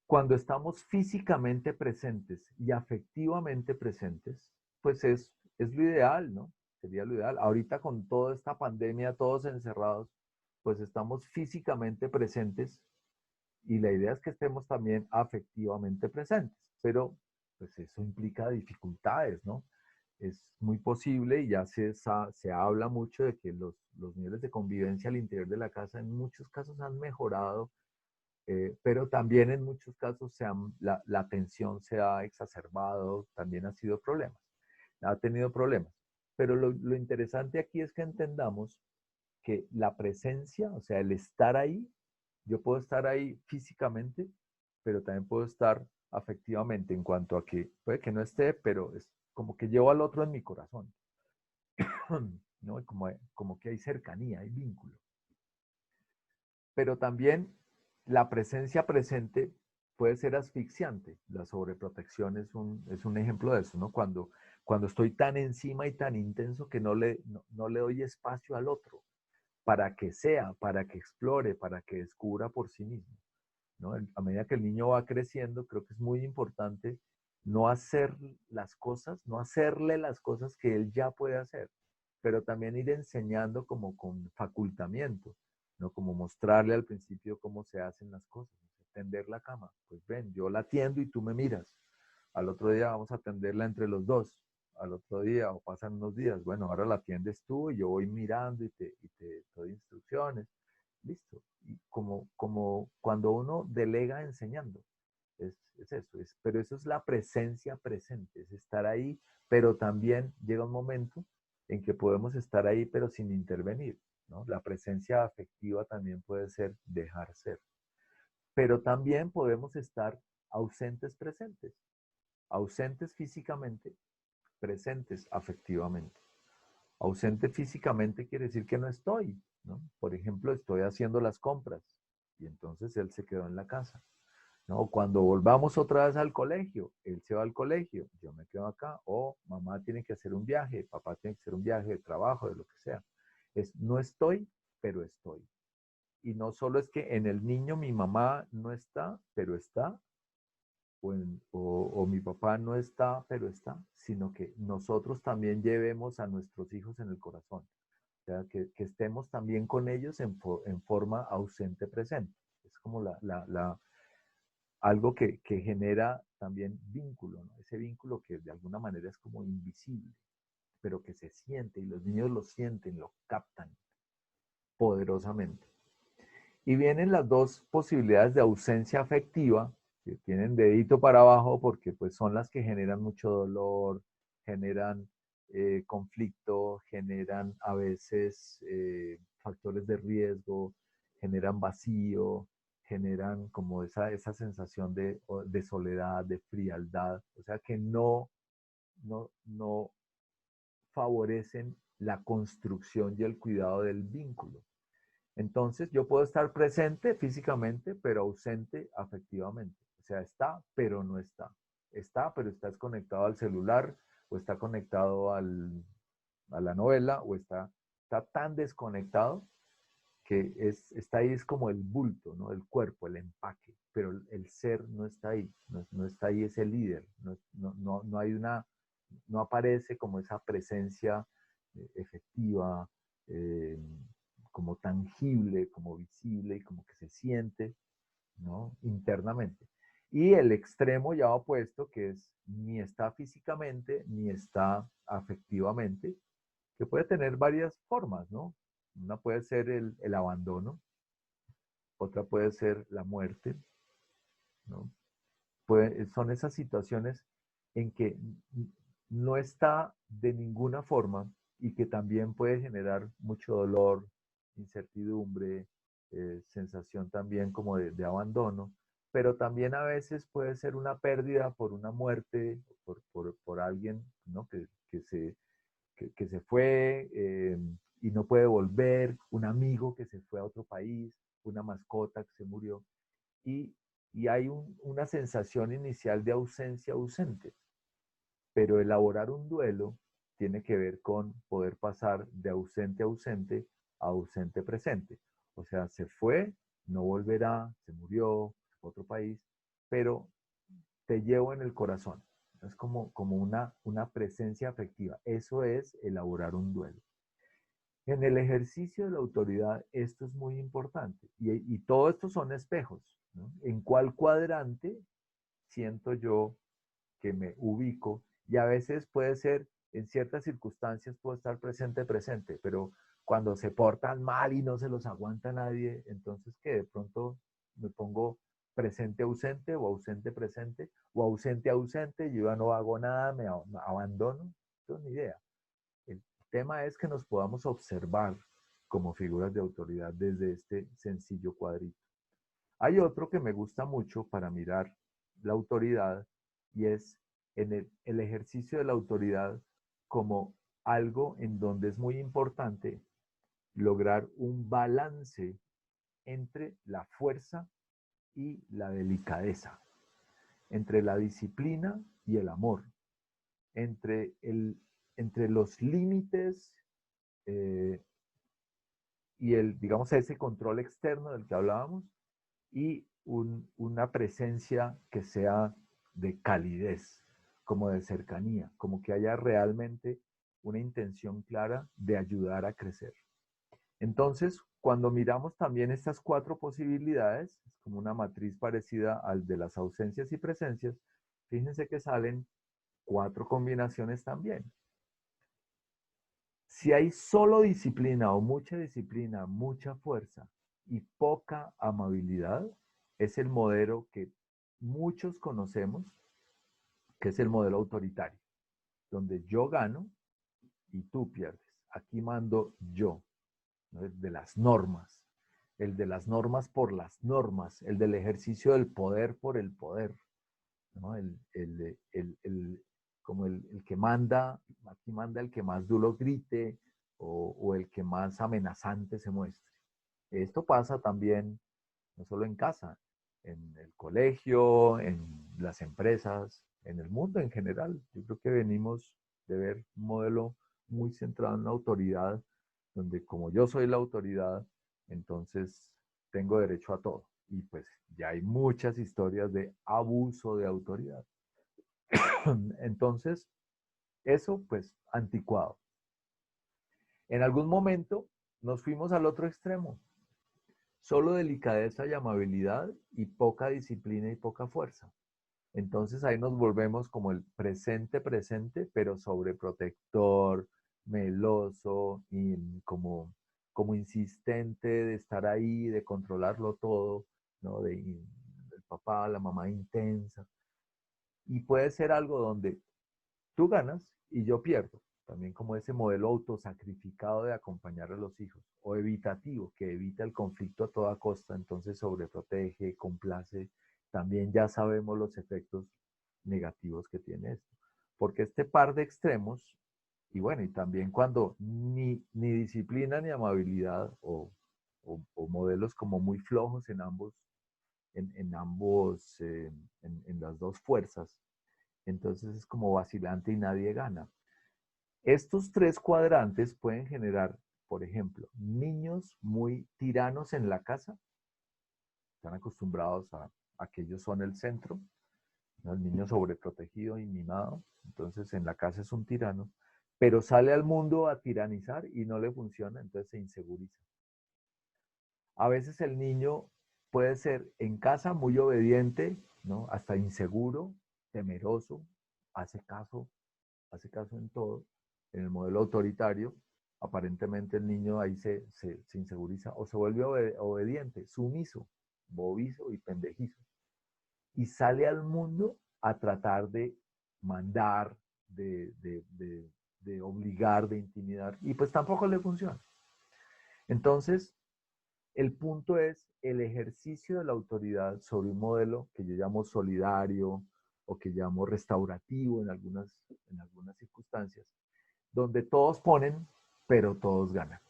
[SPEAKER 1] Cuando estamos físicamente presentes y afectivamente presentes, pues es lo ideal, ¿no? Sería lo ideal. Ahorita con toda esta pandemia, todos encerrados, pues estamos físicamente presentes y la idea es que estemos también afectivamente presentes. pero pues eso implica dificultades, ¿no? Es muy posible y ya se habla mucho de que los niveles de convivencia al interior de la casa en muchos casos han mejorado, pero también en muchos casos la tensión se ha exacerbado, también ha sido problemas, ha tenido problemas. Pero lo interesante aquí es que entendamos que la presencia, o sea, el estar ahí, yo puedo estar ahí físicamente, pero también puedo estar afectivamente en cuanto a que puede que no esté, pero es como que llevo al otro en mi corazón, ¿no? Como que hay cercanía, hay vínculo. Pero también la presencia presente puede ser asfixiante. La sobreprotección es un ejemplo de eso, ¿no? Cuando estoy tan encima y tan intenso que no le doy espacio al otro para que sea, para que explore, para que descubra por sí mismo, ¿no? A medida que el niño va creciendo, creo que es muy importante no hacer las cosas, no hacerle las cosas que él ya puede hacer, pero también ir enseñando como con facultamiento, ¿no? Como mostrarle al principio cómo se hacen las cosas. Tender la cama, pues ven, yo la tiendo y tú me miras. Al otro día vamos a tenderla entre los dos. Al otro día, o pasan unos días, bueno, ahora la tiendes tú y yo voy mirando y te doy instrucciones. Listo. Y como cuando uno delega enseñando, es eso. Pero eso es la presencia presente, es estar ahí, pero también llega un momento en que podemos estar ahí, pero sin intervenir, ¿no? La presencia afectiva también puede ser dejar ser. Pero también podemos estar ausentes presentes, ausentes físicamente, presentes afectivamente. Ausente físicamente quiere decir que no estoy, ¿no? Por ejemplo, estoy haciendo las compras y entonces él se quedó en la casa, ¿no? Cuando volvamos otra vez al colegio, él se va al colegio, yo me quedo acá, o mamá tiene que hacer un viaje, papá tiene que hacer un viaje de trabajo, de lo que sea. No estoy, pero estoy. Y no solo es que en el niño mi mamá no está, pero está, o mi papá no está, pero está, sino que nosotros también llevemos a nuestros hijos en el corazón. O sea, que estemos también con ellos en forma ausente presente. Es como algo que genera también vínculo, ¿no? Ese vínculo que de alguna manera es como invisible, pero que se siente y los niños lo sienten, lo captan poderosamente. Y vienen las dos posibilidades de ausencia afectiva, que tienen dedito para abajo porque pues son las que generan mucho dolor, generan conflicto, generan a veces factores de riesgo, generan vacío, generan como esa sensación de soledad, de frialdad, o sea que no favorecen la construcción y el cuidado del vínculo. Entonces, yo puedo estar presente físicamente, pero ausente afectivamente. O sea, está, pero no está. Está, pero está desconectado al celular, o está conectado a la novela, o está tan desconectado que está ahí, es como el bulto, ¿no? El cuerpo, el empaque, pero el ser no está ahí, no está ahí ese líder, no hay no aparece como esa presencia efectiva, eh, como tangible, como visible y como que se siente, ¿no? Internamente. Y el extremo ya opuesto, que es ni está físicamente ni está afectivamente, que puede tener varias formas, ¿no? Una puede ser el abandono, otra puede ser la muerte, ¿no? Son esas situaciones en que no está de ninguna forma y que también puede generar mucho dolor, incertidumbre, sensación también como de abandono, pero también a veces puede ser una pérdida por una muerte, por alguien, ¿no? Que se fue y no puede volver, un amigo que se fue a otro país, una mascota que se murió, y, y hay una sensación inicial de ausencia ausente, pero elaborar un duelo tiene que ver con poder pasar de ausente a ausente a ausente presente. O sea, se fue, no volverá, se murió, se fue a otro país, pero te llevo en el corazón. Es como una presencia afectiva. Eso es elaborar un duelo. En el ejercicio de la autoridad, esto es muy importante. Y todo esto son espejos, ¿no? ¿En cuál cuadrante siento yo que me ubico, y a veces puede ser, en ciertas circunstancias puedo estar presente, pero cuando se portan mal y no se los aguanta nadie, entonces que de pronto me pongo presente ausente o ausente presente o ausente ausente, yo ya no hago nada, me abandono, no tengo ni idea. El tema es que nos podamos observar como figuras de autoridad desde este sencillo cuadrito. Hay otro que me gusta mucho para mirar la autoridad y es en el ejercicio de la autoridad como algo en donde es muy importante lograr un balance entre la fuerza y la delicadeza, entre la disciplina y el amor, entre, entre los límites eh, y digamos, ese control externo del que hablábamos y una presencia que sea de calidez, como de cercanía, como que haya realmente una intención clara de ayudar a crecer. Entonces, cuando miramos también estas cuatro posibilidades, es como una matriz parecida al de las ausencias y presencias, fíjense que salen cuatro combinaciones también. Si hay solo disciplina o mucha fuerza y poca amabilidad, es el modelo que muchos conocemos, que es el modelo autoritario, donde yo gano y tú pierdes. Aquí mando yo, ¿no? El de las normas, el de las normas por las normas, el del ejercicio del poder por el poder, ¿no? Como el que manda, aquí manda el que más duro grite o el que más amenazante se muestre. Esto pasa también, no solo en casa, en el colegio, en las empresas, en el mundo en general. Yo creo que venimos de ver un modelo muy centrado en la autoridad, donde como yo soy la autoridad, entonces tengo derecho a todo. Y pues ya hay muchas historias de abuso de autoridad. Entonces, eso pues anticuado. En algún momento nos fuimos al otro extremo. Solo delicadeza y amabilidad y poca disciplina y poca fuerza. Entonces ahí nos volvemos como el presente, pero sobreprotector, meloso y como insistente de estar ahí, de controlarlo todo, ¿no? El papá, la mamá intensa. Y puede ser algo donde tú ganas y yo pierdo. También como ese modelo autosacrificado de acompañar a los hijos. O evitativo, que evita el conflicto a toda costa, entonces sobreprotege, complace. También ya sabemos los efectos negativos que tiene esto. Porque este par de extremos, y bueno, y también cuando ni disciplina ni amabilidad, o modelos como muy flojos en ambos, en las dos fuerzas, entonces es como vacilante y nadie gana. Estos tres cuadrantes pueden generar, por ejemplo, niños muy tiranos en la casa, están acostumbrados a que ellos son el centro, ¿no? El niño sobreprotegido y mimado, entonces en la casa es un tirano, pero sale al mundo a tiranizar y no le funciona, entonces se inseguriza. A veces el niño puede ser en casa muy obediente, ¿no? Hasta inseguro, temeroso, hace caso en todo. En el modelo autoritario, aparentemente el niño ahí se inseguriza o se vuelve obediente, sumiso, bobizo y pendejizo. Y sale al mundo a tratar de mandar, de obligar, de intimidar. Y pues tampoco le funciona. Entonces, el punto es el ejercicio de la autoridad sobre un modelo que yo llamo solidario o que llamo restaurativo en algunas circunstancias, donde todos ponen, pero todos ganan.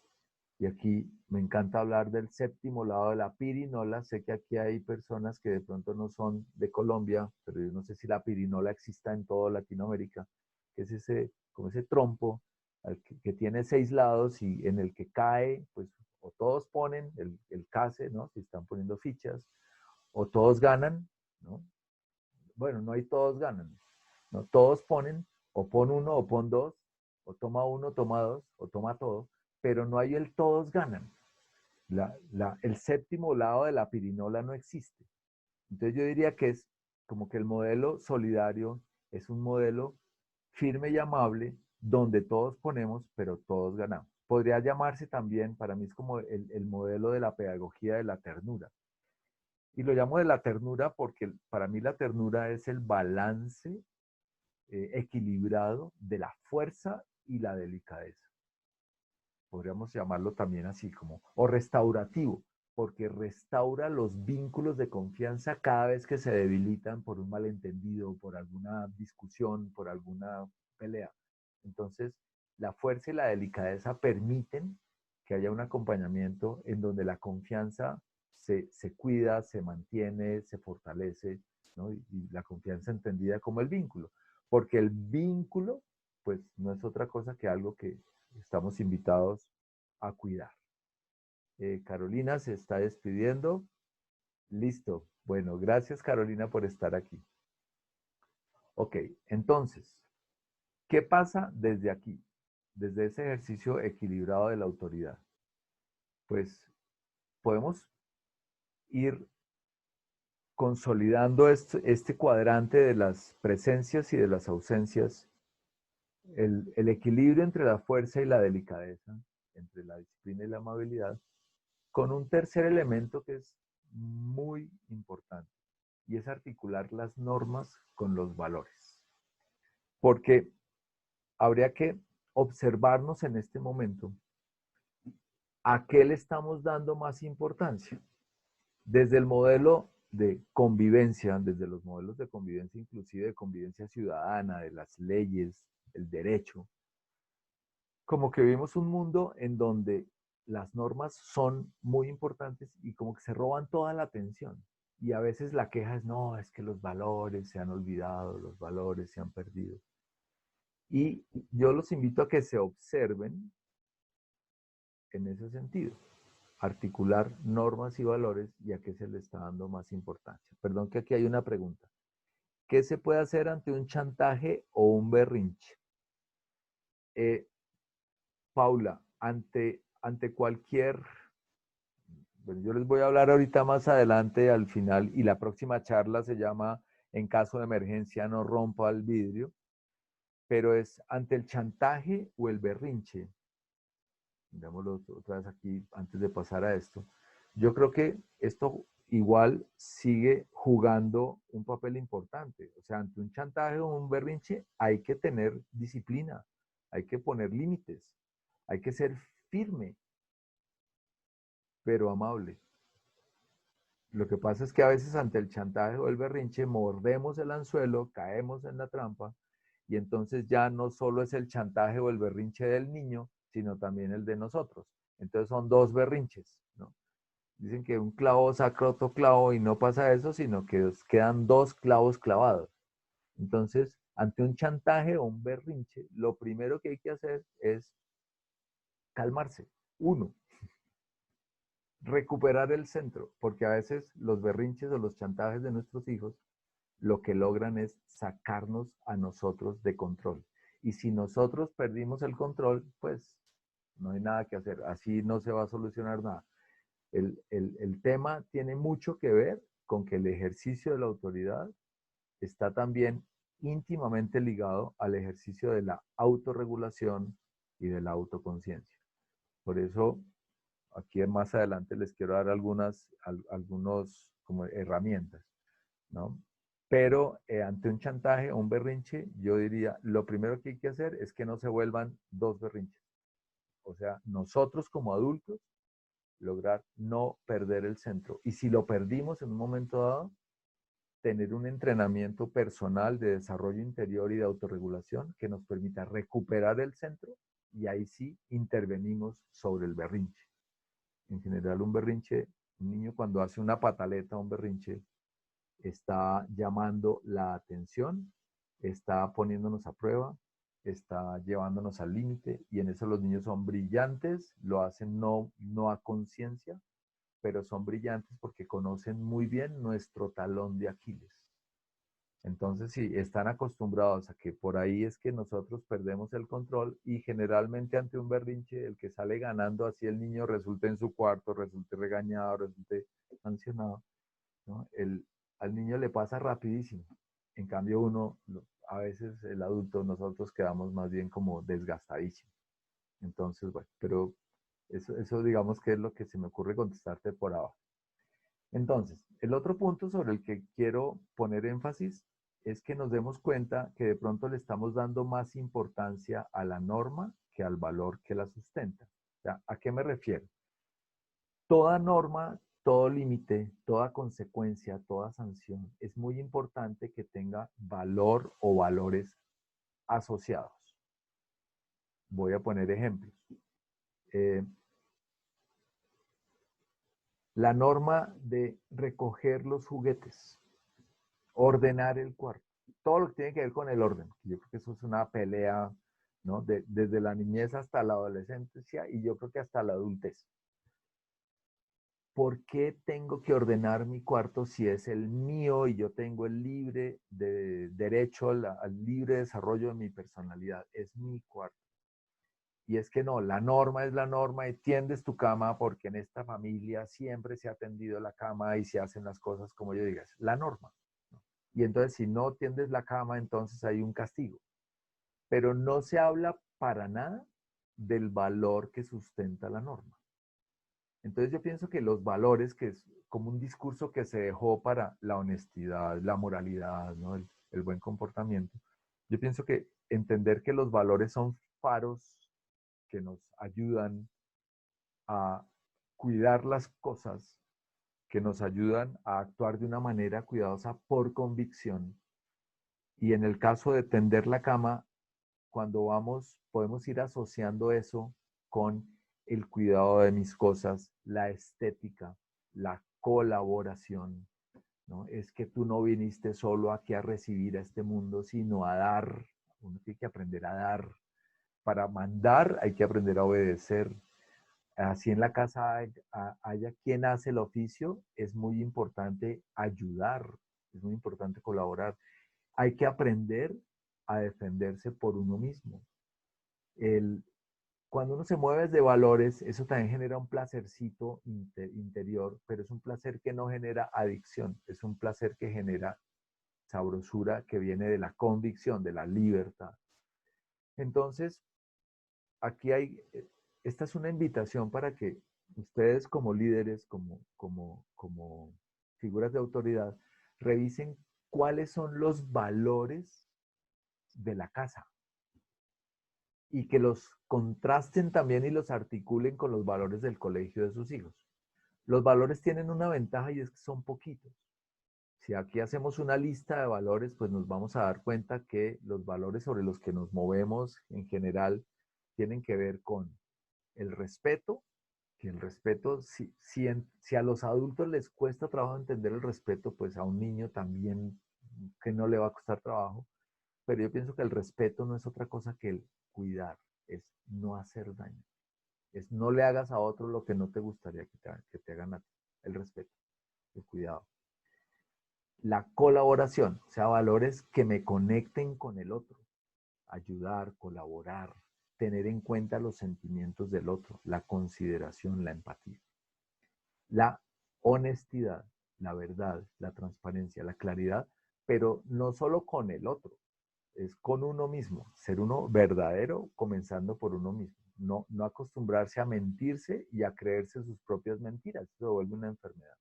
[SPEAKER 1] Y aquí me encanta hablar del séptimo lado de la pirinola. Sé que aquí hay personas que de pronto no son de Colombia, pero yo no sé si la pirinola exista en toda Latinoamérica, que es como ese trompo que tiene 6 lados y en el que cae, pues o todos ponen el case, ¿no? Si están poniendo fichas, o todos ganan, ¿no? Bueno, no hay todos ganan, ¿no? Todos ponen, o pon uno, o pon dos, o toma uno, toma dos, o toma todo, pero no hay el todos ganan. El séptimo lado de la pirinola no existe. Entonces yo diría que es como que el modelo solidario Es un modelo firme y amable donde todos ponemos, pero todos ganamos. Podría llamarse también, para mí es como el modelo de la pedagogía de la ternura. Y lo llamo de la ternura porque para mí la ternura es el balance equilibrado de la fuerza y la delicadeza. Podríamos llamarlo también así como, o restaurativo, porque restaura los vínculos de confianza cada vez que se debilitan por un malentendido, por alguna discusión, por alguna pelea. Entonces, la fuerza y la delicadeza permiten que haya un acompañamiento en donde la confianza se cuida, se mantiene, se fortalece, ¿no? Y la confianza entendida como el vínculo, porque el vínculo, pues, no es otra cosa que algo que estamos invitados a cuidar. Carolina se está despidiendo. Listo. Bueno, gracias Carolina por estar aquí. Ok, entonces, ¿qué pasa desde aquí? Desde ese ejercicio equilibrado de la autoridad. Pues podemos ir consolidando este cuadrante de las presencias y de las ausencias, el equilibrio entre la fuerza y la delicadeza, entre la disciplina y la amabilidad, con un tercer elemento que es muy importante, y es articular las normas con los valores. Porque habría que observarnos en este momento a qué le estamos dando más importancia. Desde el modelo de convivencia, desde los modelos de convivencia, inclusive de convivencia ciudadana, de las leyes, el derecho, como que vivimos un mundo en donde las normas son muy importantes y como que se roban toda la atención. Y a veces la queja es, no, es que los valores se han olvidado, los valores se han perdido. Y yo los invito a que se observen en ese sentido, articular normas y valores y a qué se le está dando más importancia. Perdón que aquí hay una pregunta. ¿Qué se puede hacer ante un chantaje o un berrinche? Paula, ante cualquier, bueno, yo les voy a hablar ahorita más adelante al final y la próxima charla se llama En caso de emergencia no rompa el vidrio, pero es ante el chantaje o el berrinche. Veámoslo otra vez aquí antes de pasar a esto. Yo creo que esto igual sigue jugando un papel importante. O sea, ante un chantaje o un berrinche hay que tener disciplina, hay que poner límites, hay que ser firme, pero amable. Lo que pasa es que a veces ante el chantaje o el berrinche mordemos el anzuelo, caemos en la trampa y entonces ya no solo es el chantaje o el berrinche del niño, sino también el de nosotros. Entonces son dos berrinches, ¿no? Dicen que un clavo saca otro clavo y no pasa eso, sino que quedan dos clavos clavados. Entonces, ante un chantaje o un berrinche, lo primero que hay que hacer es calmarse. Uno, recuperar el centro, porque a veces los berrinches o los chantajes de nuestros hijos lo que logran es sacarnos a nosotros de control. Y si nosotros perdimos el control, pues no hay nada que hacer. Así no se va a solucionar nada. El tema tiene mucho que ver con que el ejercicio de la autoridad está también íntimamente ligado al ejercicio de la autorregulación y de la autoconciencia. Por eso, aquí más adelante les quiero dar algunos como herramientas, ¿no? Pero ante un chantaje o un berrinche, yo diría, lo primero que hay que hacer es que no se vuelvan dos berrinches. O sea, nosotros como adultos, lograr no perder el centro. Y si lo perdimos en un momento dado, tener un entrenamiento personal de desarrollo interior y de autorregulación que nos permita recuperar el centro y ahí sí intervenimos sobre el berrinche. En general, un berrinche, un niño cuando hace una pataleta, un berrinche, está llamando la atención, está poniéndonos a prueba, está llevándonos al límite y en eso los niños son brillantes, lo hacen no a conciencia, pero son brillantes porque conocen muy bien nuestro talón de Aquiles. Entonces, sí, están acostumbrados a que por ahí es que nosotros perdemos el control y generalmente ante un berrinche, el que sale ganando, así el niño resulte en su cuarto, resulte regañado, resulte sancionado, ¿no? Al niño le pasa rapidísimo. En cambio, uno a el adulto, nosotros quedamos más bien como desgastadísimos. Entonces, bueno, pero eso digamos que es lo que se me ocurre contestarte por ahora. Entonces, el otro punto sobre el que quiero poner énfasis es que nos demos cuenta que de pronto le estamos dando más importancia a la norma que al valor que la sustenta. O sea, ¿a qué me refiero? Toda norma, todo límite, toda consecuencia, toda sanción, es muy importante que tenga valor o valores asociados. Voy a poner ejemplos. Eh, la norma de recoger los juguetes, ordenar el cuarto, todo lo que tiene que ver con el orden. Yo creo que eso es una pelea, ¿no? Desde la niñez hasta la adolescencia y yo creo que hasta la adultez. ¿Por qué tengo que ordenar mi cuarto si es el mío y yo tengo el libre derecho al libre desarrollo de mi personalidad? Es mi cuarto. Y es que no, la norma es la norma y tiendes tu cama porque en esta familia siempre se ha tendido la cama y se hacen las cosas como yo digas. La norma. ¿No? Y entonces si no tiendes la cama, entonces hay un castigo. Pero no se habla para nada del valor que sustenta la norma. Entonces yo pienso que los valores, que es como un discurso que se dejó para la honestidad, la moralidad, ¿no? El buen comportamiento, yo pienso que entender que los valores son faros que nos ayudan a cuidar las cosas, que nos ayudan a actuar de una manera cuidadosa por convicción. Y en el caso de tender la cama, cuando vamos, podemos ir asociando eso con el cuidado de mis cosas, la estética, la colaboración, ¿no? Es que tú no viniste solo aquí a recibir a este mundo, sino a dar. Uno tiene que aprender a dar. Para mandar hay que aprender a obedecer. Así en la casa haya quien hace el oficio, es muy importante ayudar, es muy importante colaborar. Hay que aprender a defenderse por uno mismo. El, cuando uno se mueve de valores, eso también genera un placercito interior, pero es un placer que no genera adicción, es un placer que genera sabrosura que viene de la convicción, de la libertad. Entonces, aquí hay, esta es una invitación para que ustedes como líderes, como figuras de autoridad, revisen cuáles son los valores de la casa y que los contrasten también y los articulen con los valores del colegio de sus hijos. Los valores tienen una ventaja y es que son poquitos. Si aquí hacemos una lista de valores, pues nos vamos a dar cuenta que los valores sobre los que nos movemos en general tienen que ver con el respeto, que el respeto, si a los adultos les cuesta trabajo entender el respeto, pues a un niño también que no le va a costar trabajo, pero yo pienso que el respeto no es otra cosa que el cuidar, es no hacer daño, es no le hagas a otro lo que no te gustaría que te hagan a ti, el respeto, el cuidado. La colaboración, o sea, valores que me conecten con el otro, ayudar, colaborar, tener en cuenta los sentimientos del otro, la consideración, la empatía. La honestidad, la verdad, la transparencia, la claridad, pero no solo con el otro, es con uno mismo, ser uno verdadero, comenzando por uno mismo. No acostumbrarse a mentirse y a creerse sus propias mentiras, eso se vuelve una enfermedad.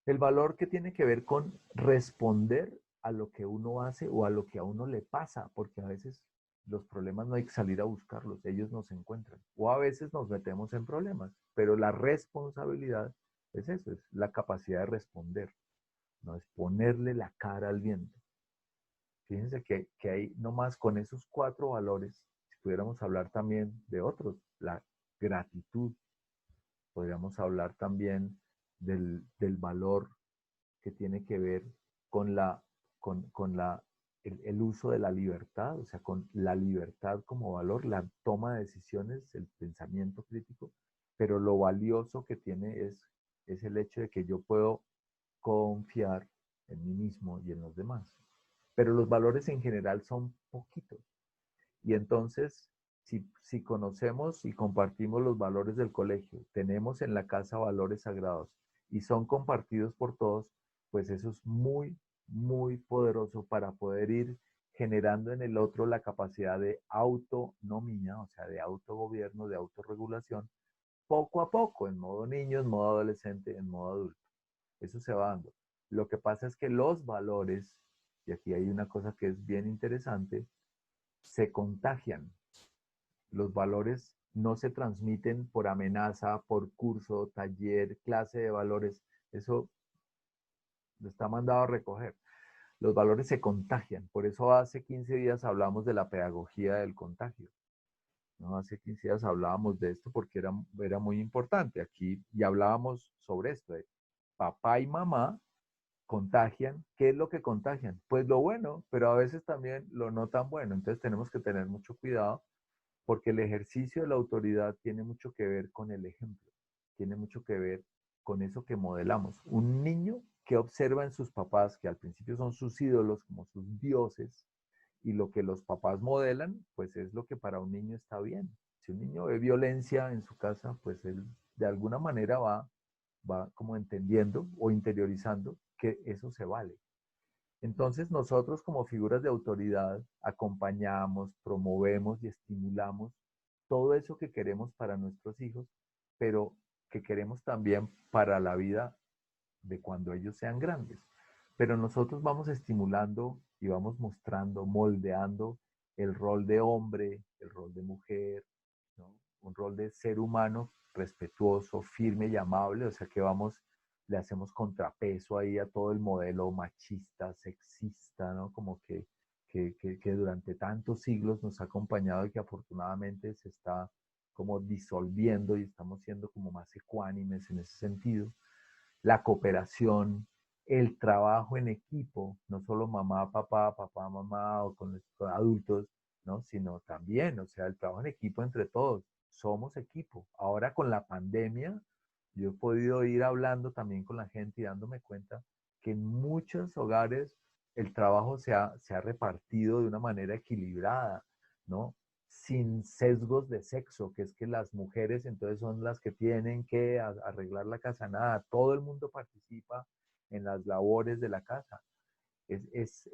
[SPEAKER 1] El valor que tiene que ver con responder a lo que uno hace o a lo que a uno le pasa, porque a veces los problemas no hay que salir a buscarlos, ellos nos encuentran. O a veces nos metemos en problemas, pero la responsabilidad es eso, es la capacidad de responder, no es ponerle la cara al viento. Fíjense que hay nomás con esos 4 valores, si pudiéramos hablar también de otros, la gratitud, podríamos hablar también del valor que tiene que ver con, el uso de la libertad, o sea, con la libertad como valor, la toma de decisiones, el pensamiento crítico, pero lo valioso que tiene es el hecho de que yo puedo confiar en mí mismo y en los demás. Pero los valores en general son poquitos. Y entonces, si conocemos y compartimos los valores del colegio, tenemos en la casa valores sagrados y son compartidos por todos, pues eso es muy, muy poderoso para poder ir generando en el otro la capacidad de autonomía, o sea, de autogobierno, de autorregulación, poco a poco, en modo niño, en modo adolescente, en modo adulto. Eso se va dando. Lo que pasa es que los valores, y aquí hay una cosa que es bien interesante, se contagian. Los valores no se transmiten por amenaza, por curso, taller, clase de valores. Eso lo está mandado a recoger. Los valores se contagian. Por eso hace 15 días hablamos de la pedagogía del contagio. ¿No? Hace 15 días hablábamos de esto porque era muy importante aquí y hablábamos sobre esto. De papá y mamá contagian. ¿Qué es lo que contagian? Pues lo bueno, pero a veces también lo no tan bueno. Entonces tenemos que tener mucho cuidado porque el ejercicio de la autoridad tiene mucho que ver con el ejemplo, tiene mucho que ver con eso que modelamos. Un niño que observa en sus papás, que al principio son sus ídolos, como sus dioses, y lo que los papás modelan, pues es lo que para un niño está bien. Si un niño ve violencia en su casa, pues él de alguna manera va como entendiendo o interiorizando que eso se vale. Entonces nosotros como figuras de autoridad acompañamos, promovemos y estimulamos todo eso que queremos para nuestros hijos, pero que queremos también para la vida de cuando ellos sean grandes. Pero nosotros vamos estimulando y vamos mostrando, moldeando el rol de hombre, el rol de mujer, ¿no? Un rol de ser humano respetuoso, firme y amable, o sea que vamos, le hacemos contrapeso ahí a todo el modelo machista, sexista, ¿no? Como que durante tantos siglos nos ha acompañado y que afortunadamente se está como disolviendo y estamos siendo como más ecuánimes en ese sentido. La cooperación, el trabajo en equipo, no solo mamá, papá, papá, mamá o con adultos, ¿no? Sino también, o sea, el trabajo en equipo entre todos. Somos equipo. Ahora con la pandemia, yo he podido ir hablando también con la gente y dándome cuenta que en muchos hogares el trabajo se ha repartido de una manera equilibrada, ¿no? Sin sesgos de sexo, que es que las mujeres entonces son las que tienen que arreglar la casa, nada, todo el mundo participa en las labores de la casa. Es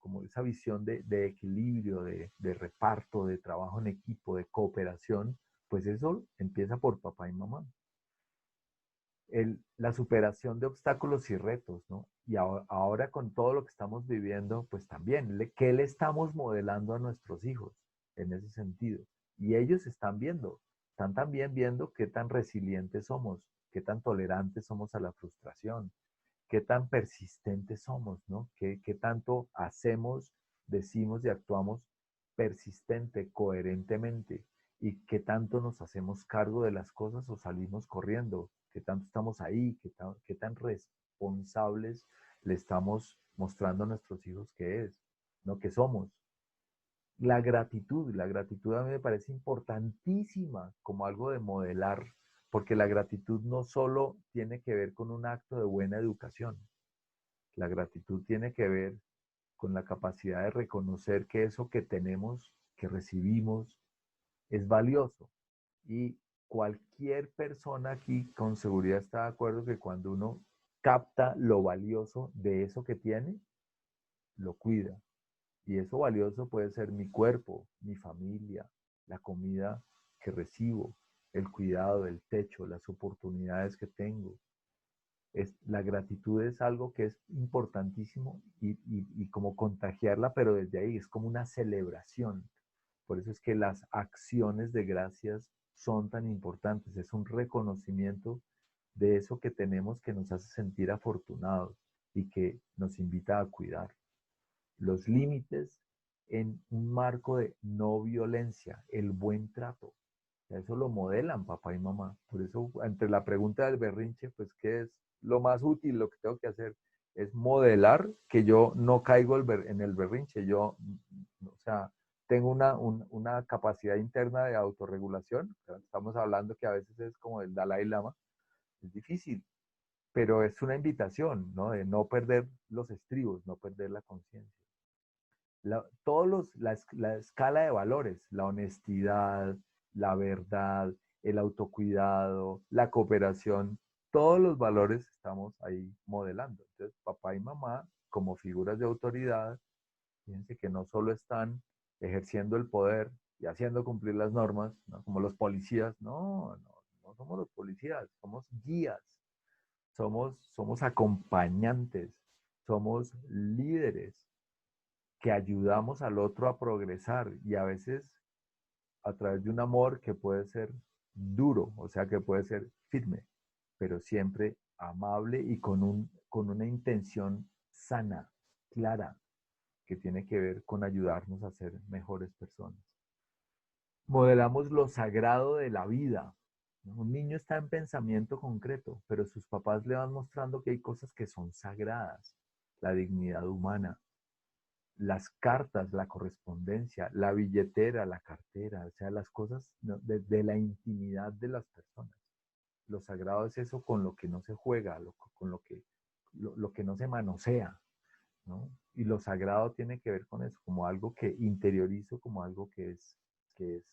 [SPEAKER 1] como esa visión de equilibrio, de reparto, de trabajo en equipo, de cooperación, pues eso empieza por papá y mamá. La superación de obstáculos y retos, ¿no? Y ahora con todo lo que estamos viviendo, pues también, ¿qué le estamos modelando a nuestros hijos en ese sentido? Y ellos están también viendo qué tan resilientes somos, qué tan tolerantes somos a la frustración, qué tan persistentes somos, ¿no? Qué tanto hacemos, decimos y actuamos persistente, coherentemente, y qué tanto nos hacemos cargo de las cosas o salimos corriendo, qué tanto estamos ahí, qué tan responsables le estamos mostrando a nuestros hijos que es, ¿no? Que somos. La gratitud a mí me parece importantísima como algo de modelar, porque la gratitud no solo tiene que ver con un acto de buena educación, la gratitud tiene que ver con la capacidad de reconocer que eso que tenemos, que recibimos, es valioso. Y cualquier persona aquí con seguridad está de acuerdo que cuando uno capta lo valioso de eso que tiene, lo cuida. Y eso valioso puede ser mi cuerpo, mi familia, la comida que recibo, el cuidado, el techo, las oportunidades que tengo. La gratitud es algo que es importantísimo y como contagiarla, pero desde ahí es como una celebración. Por eso es que las acciones de gracias son tan importantes. Es un reconocimiento de eso que tenemos que nos hace sentir afortunados y que nos invita a cuidar los límites en un marco de no violencia, el buen trato. Eso lo modelan papá y mamá. Por eso, entre la pregunta del berrinche, pues, ¿qué es lo más útil? Lo que tengo que hacer es modelar que yo no caigo en el berrinche. Yo, o sea, tengo una capacidad interna de autorregulación. Estamos hablando que a veces es como el Dalai Lama. Es difícil, pero es una invitación, ¿no? De no perder los estribos, no perder la conciencia. La escala de valores, la honestidad, la verdad, el autocuidado, la cooperación, todos los valores estamos ahí modelando. Entonces, papá y mamá como figuras de autoridad, fíjense que no solo están ejerciendo el poder y haciendo cumplir las normas, ¿no? Como los policías, no somos los policías, somos guías, somos acompañantes, somos líderes que ayudamos al otro a progresar y a veces a través de un amor que puede ser duro, o sea, que puede ser firme, pero siempre amable y con una intención sana, clara, que tiene que ver con ayudarnos a ser mejores personas. Modelamos lo sagrado de la vida. Un niño está en pensamiento concreto, pero sus papás le van mostrando que hay cosas que son sagradas, la dignidad humana, las cartas, la correspondencia, la billetera, la cartera, o sea, las cosas, ¿no?, de la intimidad de las personas. Lo sagrado es eso con lo que no se juega, con lo que no se manosea, ¿no? Y lo sagrado tiene que ver con eso, como algo que interiorizo, como algo que es de,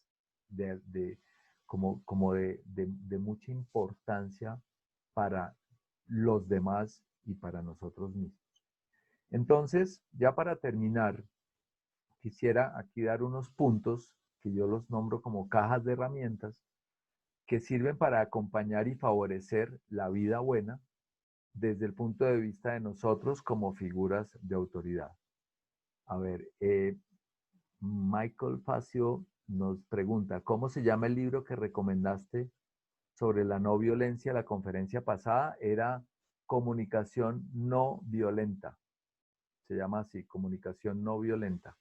[SPEAKER 1] de mucha importancia para los demás y para nosotros mismos. Entonces, ya para terminar, quisiera aquí dar unos puntos que yo los nombro como cajas de herramientas que sirven para acompañar y favorecer la vida buena desde el punto de vista de nosotros como figuras de autoridad. A ver, Michael Facio nos pregunta, ¿cómo se llama el libro que recomendaste sobre la no violencia la conferencia pasada? Era Comunicación no violenta. Se llama así, Comunicación no violenta,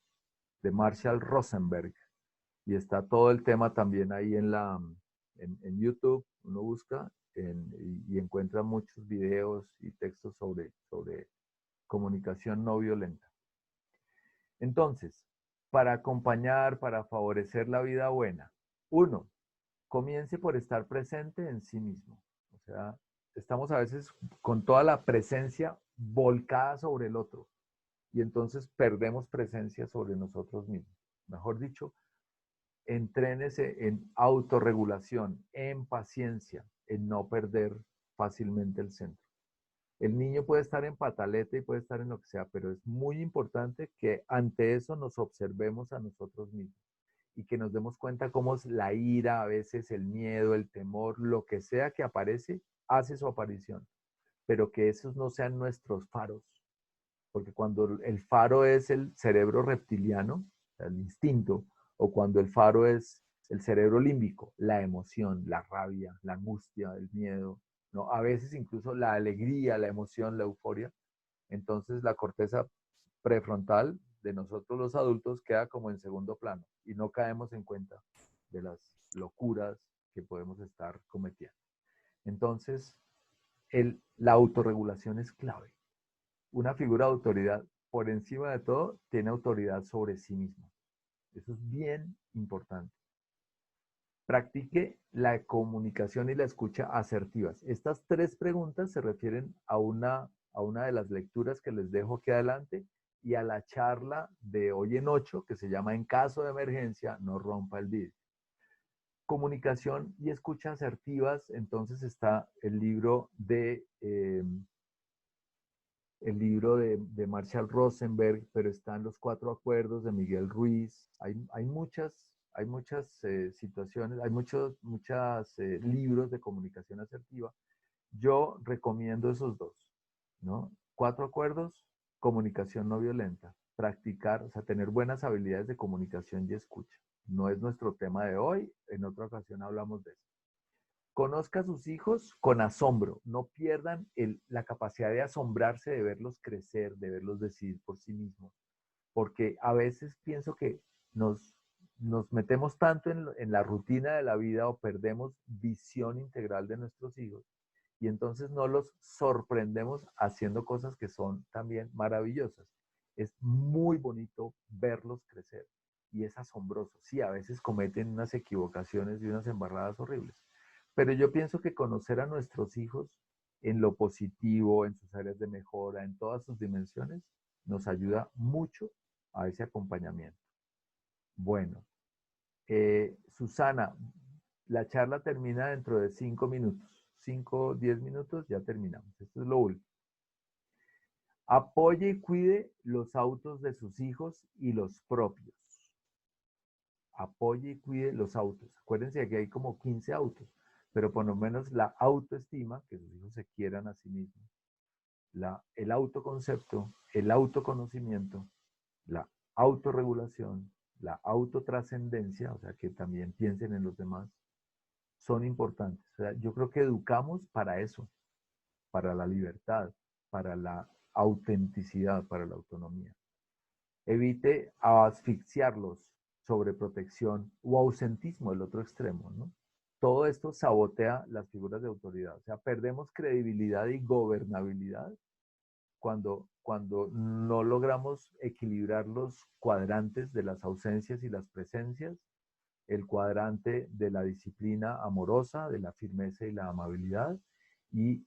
[SPEAKER 1] de Marshall Rosenberg. Y está todo el tema también ahí en YouTube. Uno busca y encuentra muchos videos y textos sobre comunicación no violenta. Entonces, para acompañar, para favorecer la vida buena, uno, comience por estar presente en sí mismo. O sea, estamos a veces con toda la presencia volcada sobre el otro y entonces perdemos presencia sobre nosotros mismos. Mejor dicho, entrénese en autorregulación, en paciencia, en no perder fácilmente el centro. El niño puede estar en pataleta y puede estar en lo que sea, pero es muy importante que ante eso nos observemos a nosotros mismos y que nos demos cuenta cómo es la ira, a veces el miedo, el temor, lo que sea que aparece, hace su aparición, pero que esos no sean nuestros faros, porque cuando el faro es el cerebro reptiliano, el instinto, o cuando el faro es el cerebro límbico, la emoción, la rabia, la angustia, el miedo, ¿no? A veces incluso la alegría, la emoción, la euforia. Entonces la corteza prefrontal de nosotros los adultos queda como en segundo plano y no caemos en cuenta de las locuras que podemos estar cometiendo. Entonces, la autorregulación es clave. Una figura de autoridad, por encima de todo, tiene autoridad sobre sí mismo. Eso es bien importante. Practique la comunicación y la escucha asertivas. Estas tres preguntas se refieren a una de las lecturas que les dejo aquí adelante y a la charla de hoy en 8 que se llama En caso de emergencia, no rompa el vidrio. Comunicación y escucha asertivas, entonces está el libro de Marshall Rosenberg, pero están los 4 acuerdos de Miguel Ruiz. Hay muchas situaciones, hay muchos libros de comunicación asertiva. Yo recomiendo esos dos, ¿no? 4 acuerdos, comunicación no violenta. Practicar, o sea, tener buenas habilidades de comunicación y escucha. No es nuestro tema de hoy, en otra ocasión hablamos de eso. Conozca a sus hijos con asombro. No pierdan la capacidad de asombrarse, de verlos crecer, de verlos decidir por sí mismos. Porque a veces pienso que nos metemos tanto en la rutina de la vida o perdemos visión integral de nuestros hijos y entonces no los sorprendemos haciendo cosas que son también maravillosas. Es muy bonito verlos crecer y es asombroso. Sí, a veces cometen unas equivocaciones y unas embarradas horribles, pero yo pienso que conocer a nuestros hijos en lo positivo, en sus áreas de mejora, en todas sus dimensiones, nos ayuda mucho a ese acompañamiento. Bueno, Susana, la charla termina dentro de 5 minutos. 5, 10 minutos, ya terminamos. Esto es lo último. Apoye y cuide los autos de sus hijos y los propios. Apoye y cuide los autos. Acuérdense que hay como 15 autos, pero por lo menos la autoestima, que sus hijos se quieran a sí mismos, el autoconcepto, el autoconocimiento, la autorregulación, la autotrascendencia, o sea, que también piensen en los demás, son importantes. O sea, yo creo que educamos para eso, para la libertad, para la autenticidad, para la autonomía. Evite asfixiarlos, sobreprotección o ausentismo, el otro extremo, ¿no? Todo esto sabotea las figuras de autoridad. O sea, perdemos credibilidad y gobernabilidad cuando no logramos equilibrar los cuadrantes de las ausencias y las presencias, el cuadrante de la disciplina amorosa, de la firmeza y la amabilidad, y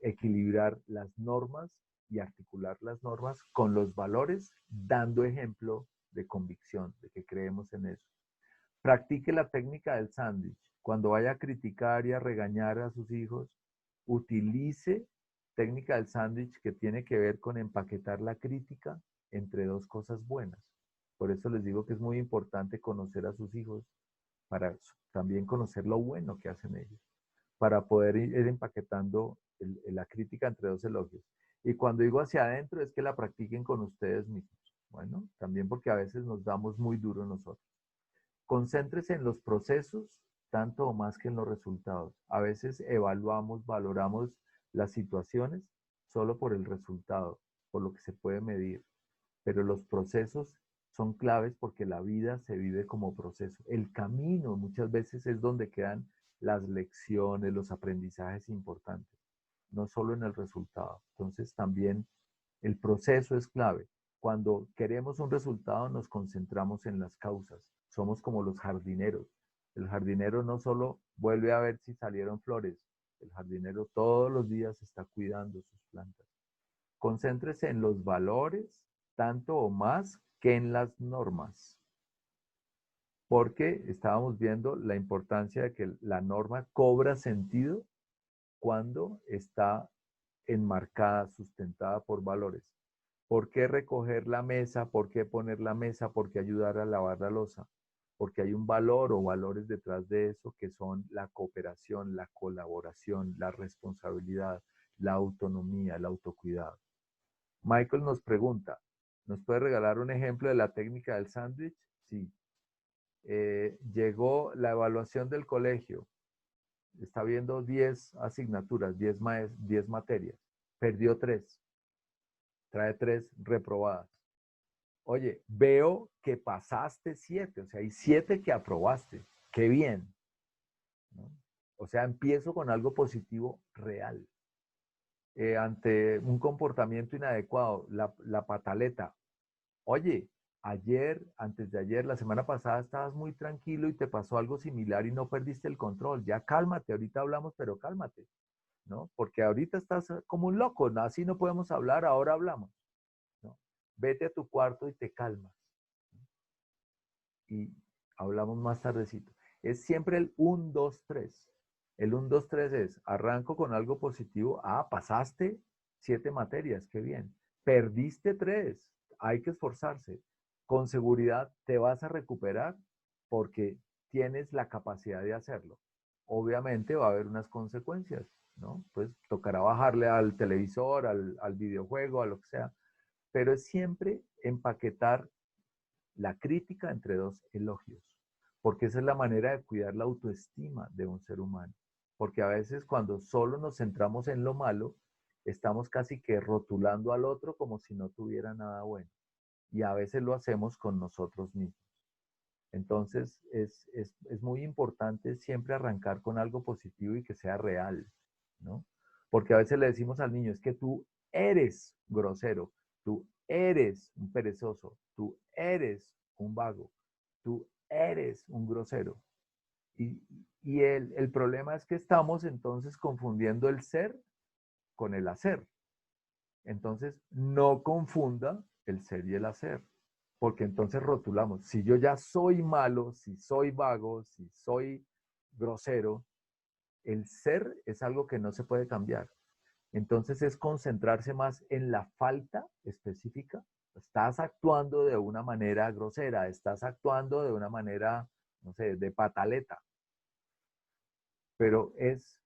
[SPEAKER 1] equilibrar las normas y articular las normas con los valores, dando ejemplo de convicción, de que creemos en eso. Practique la técnica del sándwich. Cuando vaya a criticar y a regañar a sus hijos, utilice técnica del sándwich que tiene que ver con empaquetar la crítica entre dos cosas buenas. Por eso les digo que es muy importante conocer a sus hijos para también conocer lo bueno que hacen ellos, para poder ir empaquetando la crítica entre dos elogios. Y cuando digo hacia adentro es que la practiquen con ustedes mismos. Bueno, también porque a veces nos damos muy duro nosotros. Concéntrese en los procesos tanto o más que en los resultados. A veces evaluamos, valoramos las situaciones solo por el resultado, por lo que se puede medir. Pero los procesos son claves porque la vida se vive como proceso. El camino muchas veces es donde quedan las lecciones, los aprendizajes importantes, no solo en el resultado. Entonces también el proceso es clave. Cuando queremos un resultado nos concentramos en las causas. Somos como los jardineros. El jardinero no solo vuelve a ver si salieron flores, el jardinero todos los días está cuidando sus plantas. Concéntrese en los valores, tanto o más que en las normas, porque estábamos viendo la importancia de que la norma cobra sentido cuando está enmarcada, sustentada por valores. ¿Por qué recoger la mesa? ¿Por qué poner la mesa? ¿Por qué ayudar a lavar la losa? Porque hay un valor o valores detrás de eso que son la cooperación, la colaboración, la responsabilidad, la autonomía, el autocuidado. Michael nos pregunta, ¿nos puede regalar un ejemplo de la técnica del sándwich? Sí. Llegó la evaluación del colegio. Está viendo 10 asignaturas, 10 materias. Perdió 3. Trae 3 reprobadas. Oye, veo que pasaste 7, o sea, hay 7 que aprobaste. ¡Qué bien! ¿No? O sea, empiezo con algo positivo real. Ante un comportamiento inadecuado, la pataleta. Oye, ayer, antes de ayer, la semana pasada estabas muy tranquilo y te pasó algo similar y no perdiste el control. Ya cálmate, ahorita hablamos, pero cálmate, ¿no? Porque ahorita estás como un loco, ¿no? Así no podemos hablar, ahora hablamos, ¿no? Vete a tu cuarto y te calmas. Y hablamos más tardecito. Es siempre el 1, 2, 3. El 1, 2, 3 es, arranco con algo positivo. Ah, pasaste 7 materias, qué bien. Perdiste 3, hay que esforzarse. Con seguridad te vas a recuperar porque tienes la capacidad de hacerlo. Obviamente va a haber unas consecuencias, ¿no? Pues tocará bajarle al televisor, al videojuego, a lo que sea. Pero es siempre empaquetar la crítica entre dos elogios, porque esa es la manera de cuidar la autoestima de un ser humano. Porque a veces cuando solo nos centramos en lo malo, estamos casi que rotulando al otro como si no tuviera nada bueno. Y a veces lo hacemos con nosotros mismos. Entonces es muy importante siempre arrancar con algo positivo y que sea real, ¿no? Porque a veces le decimos al niño, es que tú eres grosero, tú eres un perezoso, tú eres un vago, tú eres un grosero. Y, y el problema es que estamos entonces confundiendo el ser con el hacer. Entonces, no confunda el ser y el hacer, porque entonces rotulamos. Si yo ya soy malo, si soy vago, si soy grosero, el ser es algo que no se puede cambiar. Entonces es concentrarse más en la falta específica. Estás actuando de una manera grosera, estás actuando de una manera, no sé, de pataleta, pero es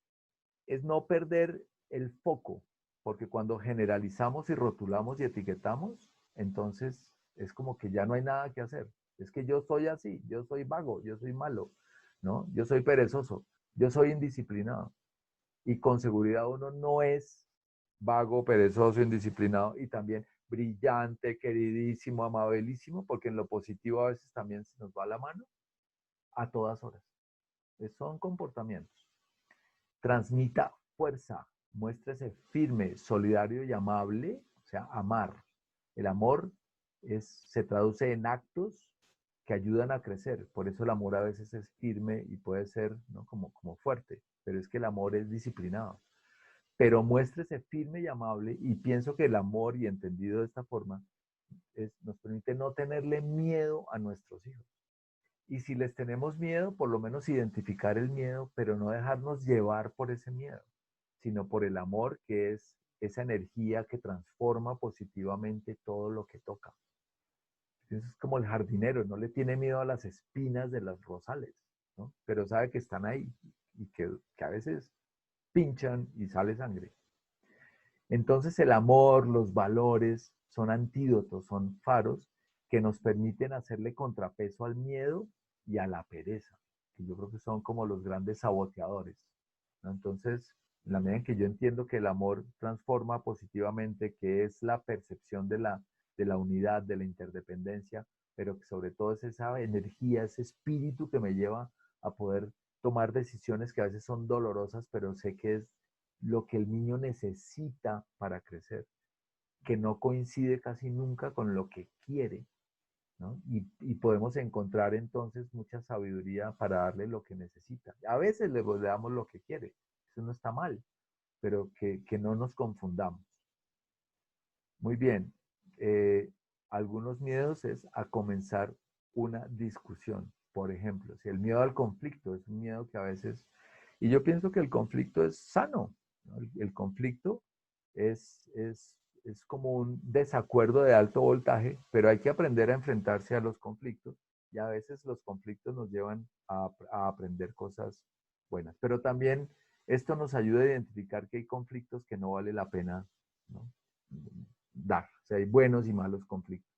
[SPEAKER 1] no perder el foco, porque cuando generalizamos y rotulamos y etiquetamos, entonces es como que ya no hay nada que hacer. Es que yo soy así, yo soy vago, yo soy malo, ¿no? Yo soy perezoso, yo soy indisciplinado. Y con seguridad uno no es vago, perezoso, indisciplinado y también brillante, queridísimo, amabilísimo, porque en lo positivo a veces también se nos va la mano a todas horas. Son comportamientos. Transmita fuerza, muéstrese firme, solidario y amable, o sea, amar. El amor se traduce en actos que ayudan a crecer. Por eso el amor a veces es firme y puede ser, ¿no?, como fuerte, pero es que el amor es disciplinado. Pero muéstrese firme y amable, y pienso que el amor, y entendido de esta forma, nos permite no tenerle miedo a nuestros hijos. Y si les tenemos miedo, por lo menos identificar el miedo, pero no dejarnos llevar por ese miedo, sino por el amor, que es esa energía que transforma positivamente todo lo que toca. Eso es como el jardinero, no le tiene miedo a las espinas de los rosales, ¿no? Pero sabe que están ahí y que a veces pinchan y sale sangre. Entonces el amor, los valores son antídotos, son faros que nos permiten hacerle contrapeso al miedo y a la pereza, que yo creo que son como los grandes saboteadores, ¿no? Entonces, en la medida en que yo entiendo que el amor transforma positivamente, que es la percepción de la unidad, de la interdependencia, pero que sobre todo es esa energía, ese espíritu que me lleva a poder tomar decisiones que a veces son dolorosas, pero sé que es lo que el niño necesita para crecer, que no coincide casi nunca con lo que quiere, ¿no? Y podemos encontrar entonces mucha sabiduría para darle lo que necesita. A veces le damos lo que quiere, eso no está mal, pero que no nos confundamos. Muy bien, algunos miedos es a comenzar una discusión. Por ejemplo, si el miedo al conflicto es un miedo que a veces, y yo pienso que el conflicto es sano, ¿no? El conflicto es como un desacuerdo de alto voltaje, pero hay que aprender a enfrentarse a los conflictos, y a veces los conflictos nos llevan a aprender cosas buenas. Pero también esto nos ayuda a identificar que hay conflictos que no vale la pena, ¿no?, dar. O sea, hay buenos y malos conflictos.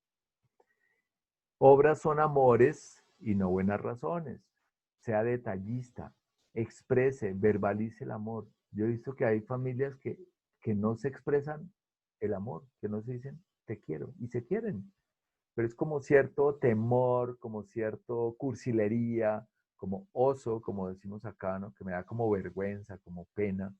[SPEAKER 1] Obras son amores y no buenas razones. Sea detallista, exprese, verbalice el amor. Yo he visto que hay familias que no se expresan el amor, que no se dicen te quiero y se quieren. Pero es como cierto temor, como cierto cursilería, como oso, como decimos acá, ¿no?, que me da como vergüenza, como pena,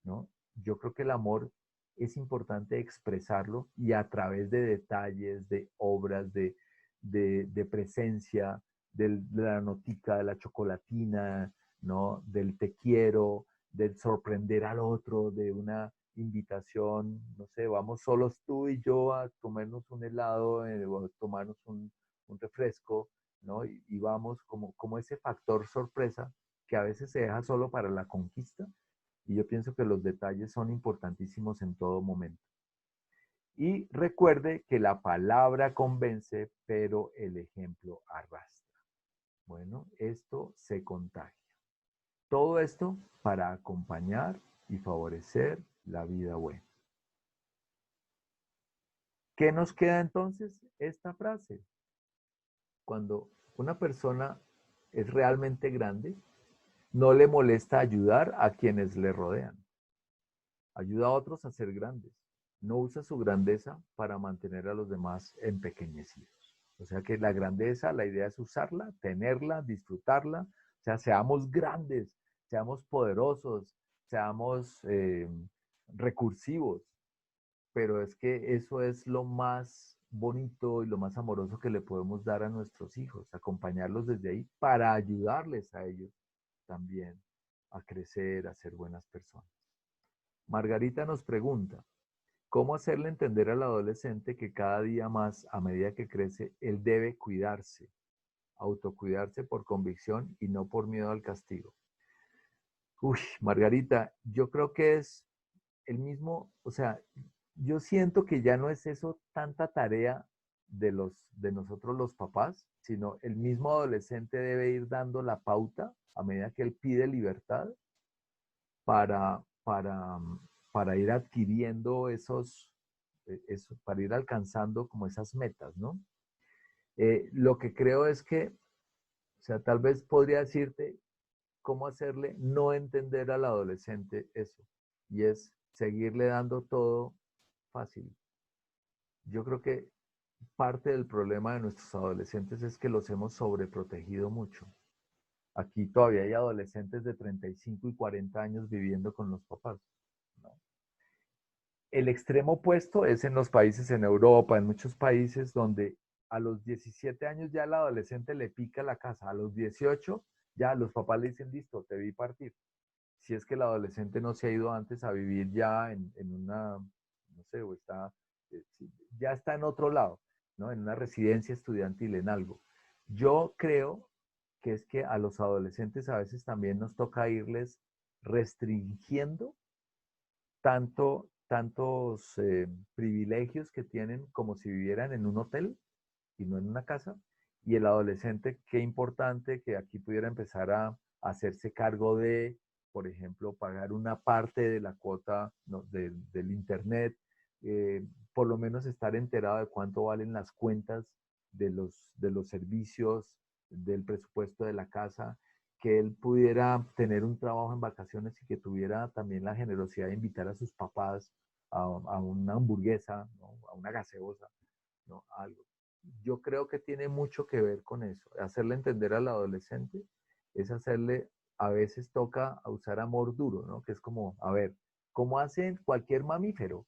[SPEAKER 1] ¿no? Yo creo que el amor es importante expresarlo, y a través de detalles, de obras, de presencia, de la notica, de la chocolatina, ¿no?, del te quiero, del sorprender al otro, de una invitación, no sé, vamos solos tú y yo a tomarnos un helado o a tomarnos un refresco, ¿no? Y vamos como ese factor sorpresa que a veces se deja solo para la conquista, y yo pienso que los detalles son importantísimos en todo momento. Y recuerde que la palabra convence, pero el ejemplo arrastra. Bueno, esto se contagia. Todo esto para acompañar y favorecer la vida buena. ¿Qué nos queda entonces? Esta frase. Cuando una persona es realmente grande, no le molesta ayudar a quienes le rodean. Ayuda a otros a ser grandes. No usa su grandeza para mantener a los demás empequeñecidos. O sea que la grandeza, la idea es usarla, tenerla, disfrutarla. O sea, seamos grandes, seamos poderosos, seamos recursivos. Pero es que eso es lo más bonito y lo más amoroso que le podemos dar a nuestros hijos, acompañarlos desde ahí para ayudarles a ellos también a crecer, a ser buenas personas. Margarita nos pregunta, ¿cómo hacerle entender al adolescente que cada día más, a medida que crece, él debe cuidarse, autocuidarse por convicción y no por miedo al castigo? Uy, Margarita, yo creo que es el mismo, o sea, yo siento que ya no es eso tanta tarea de nosotros los papás, sino el mismo adolescente debe ir dando la pauta a medida que él pide libertad para, para, para ir adquiriendo para ir alcanzando como esas metas, ¿no? Lo que creo es que, o sea, tal vez podría decirte cómo hacerle no entender al adolescente eso, y es seguirle dando todo fácil. Yo creo que parte del problema de nuestros adolescentes es que los hemos sobreprotegido mucho. Aquí todavía hay adolescentes de 35 y 40 años viviendo con los papás, ¿no? El extremo opuesto es en los países en Europa, en muchos países donde a los 17 años ya el adolescente le pica la casa, a los 18 ya los papás le dicen, listo, te vi partir. Si es que el adolescente no se ha ido antes a vivir ya en una, no sé, o está, ya está en otro lado, ¿no? En una residencia estudiantil, en algo. Yo creo que es que a los adolescentes a veces también nos toca irles restringiendo tantos privilegios que tienen como si vivieran en un hotel y no en una casa. Y el adolescente, qué importante que aquí pudiera empezar a hacerse cargo de, por ejemplo, pagar una parte de la cuota, ¿no?, del internet, por lo menos estar enterado de cuánto valen las cuentas de los servicios, del presupuesto de la casa, que él pudiera tener un trabajo en vacaciones y que tuviera también la generosidad de invitar a sus papás a una hamburguesa, ¿no?, a una gaseosa, ¿no?, algo. Yo creo que tiene mucho que ver con eso. Hacerle entender al adolescente es hacerle, a veces toca usar amor duro, ¿no? Que es como, a ver, ¿cómo hacen cualquier mamífero?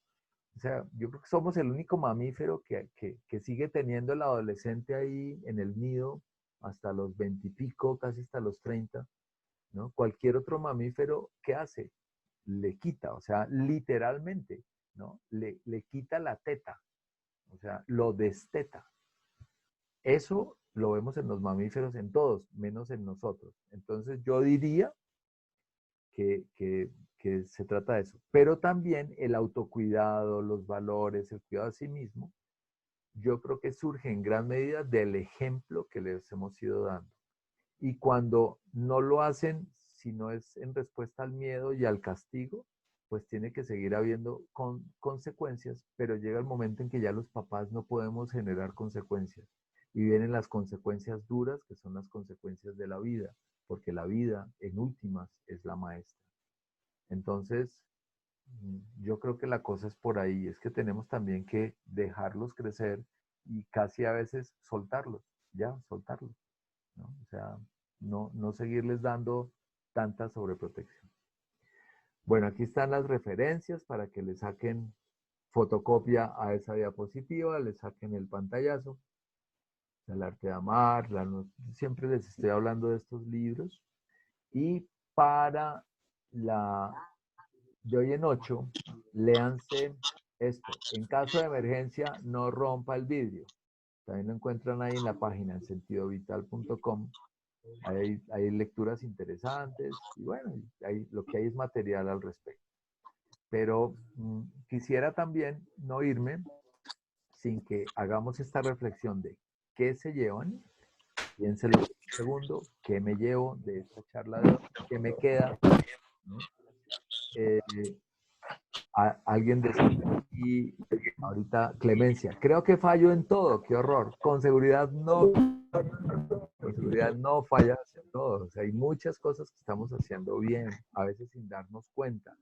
[SPEAKER 1] O sea, yo creo que somos el único mamífero que sigue teniendo el adolescente ahí en el nido hasta los 20 y pico, casi hasta los 30, ¿no? Cualquier otro mamífero, ¿qué hace? Le quita, o sea, literalmente, ¿no? Le quita la teta, o sea, lo desteta. Eso lo vemos en los mamíferos, en todos, menos en nosotros. Entonces yo diría que se trata de eso. Pero también el autocuidado, los valores, el cuidado de sí mismo, yo creo que surge en gran medida del ejemplo que les hemos ido dando. Y cuando no lo hacen, si no es en respuesta al miedo y al castigo, pues tiene que seguir habiendo consecuencias, pero llega el momento en que ya los papás no podemos generar consecuencias. Y vienen las consecuencias duras, que son las consecuencias de la vida, porque la vida, en últimas, es la maestra. Entonces, yo creo que la cosa es por ahí, es que tenemos también que dejarlos crecer y casi a veces soltarlos, ya, soltarlos, ¿no? O sea, no seguirles dando tanta sobreprotección. Bueno, aquí están las referencias para que le saquen fotocopia a esa diapositiva, le saquen el pantallazo, El arte de amar, siempre les estoy hablando de estos libros. Y para la de hoy en 8, léanse esto. En caso de emergencia, no rompa el vidrio. También lo encuentran ahí en la página en sentidovital.com. Hay lecturas interesantes y bueno, lo que hay es material al respecto. Pero quisiera también no irme sin que hagamos esta reflexión de qué se llevan. Piénselo un segundo, qué me llevo de esta charla de hoy, qué me queda, ¿no? Eh, alguien decía, y ahorita Clemencia, creo que fallo en todo, qué horror. Con seguridad no fallas en todo. O sea, hay muchas cosas que estamos haciendo bien, a veces sin darnos cuenta.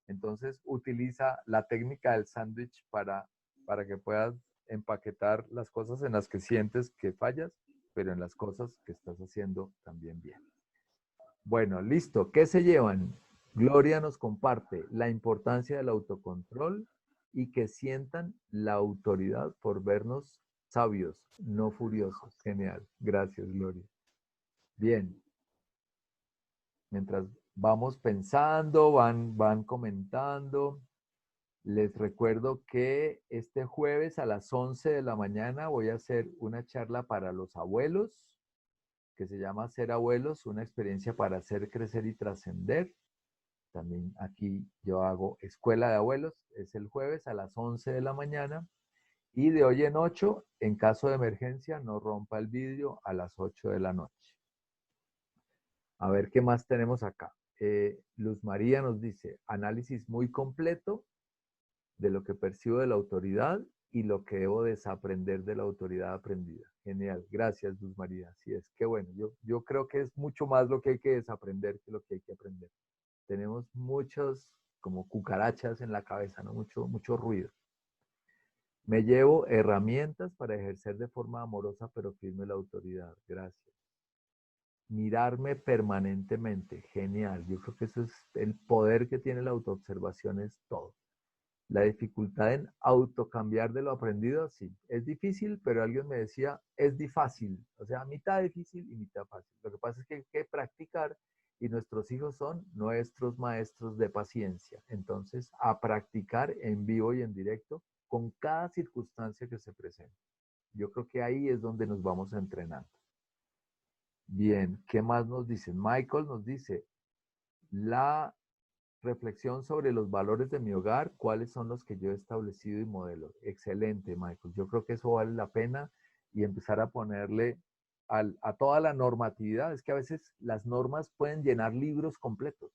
[SPEAKER 1] Entonces, utiliza la técnica del sándwich para que puedas empaquetar las cosas en las que sientes que fallas, pero en las cosas que estás haciendo también bien. Bueno, listo. ¿Qué se llevan? Gloria nos comparte la importancia del autocontrol y que sientan la autoridad por vernos sabios, no furiosos. Genial. Gracias, Gloria. Bien. Mientras vamos pensando, van comentando. Les recuerdo que este jueves a las 11 de la mañana voy a hacer una charla para los abuelos, que se llama Ser Abuelos, una experiencia para hacer crecer y trascender. También aquí yo hago escuela de abuelos, es el jueves a las 11 de la mañana y de hoy en 8, en caso de emergencia, no rompa el vidrio a las 8 de la noche. A ver qué más tenemos acá. Luz María nos dice, análisis muy completo de lo que percibo de la autoridad y lo que debo desaprender de la autoridad aprendida. Genial, gracias Luz María. Así es, qué bueno. Yo creo que es mucho más lo que hay que desaprender que lo que hay que aprender. Tenemos muchos como cucarachas en la cabeza, ¿no? Mucho ruido. Me llevo herramientas para ejercer de forma amorosa pero firme la autoridad. Gracias. Mirarme permanentemente. Genial. Yo creo que eso es el poder que tiene la autoobservación, es todo. La dificultad en autocambiar de lo aprendido, sí. Es difícil, pero alguien me decía, es difícil. O sea, mitad difícil y mitad fácil. Lo que pasa es que hay que practicar y nuestros hijos son nuestros maestros de paciencia. Entonces, a practicar en vivo y en directo con cada circunstancia que se presente. Yo creo que ahí es donde nos vamos entrenando. Bien, ¿qué más nos dicen? Michael nos dice, la reflexión sobre los valores de mi hogar, cuáles son los que yo he establecido y modelo. Excelente, Michael. Yo creo que eso vale la pena y empezar a ponerle a toda la normatividad. Es que a veces las normas pueden llenar libros completos.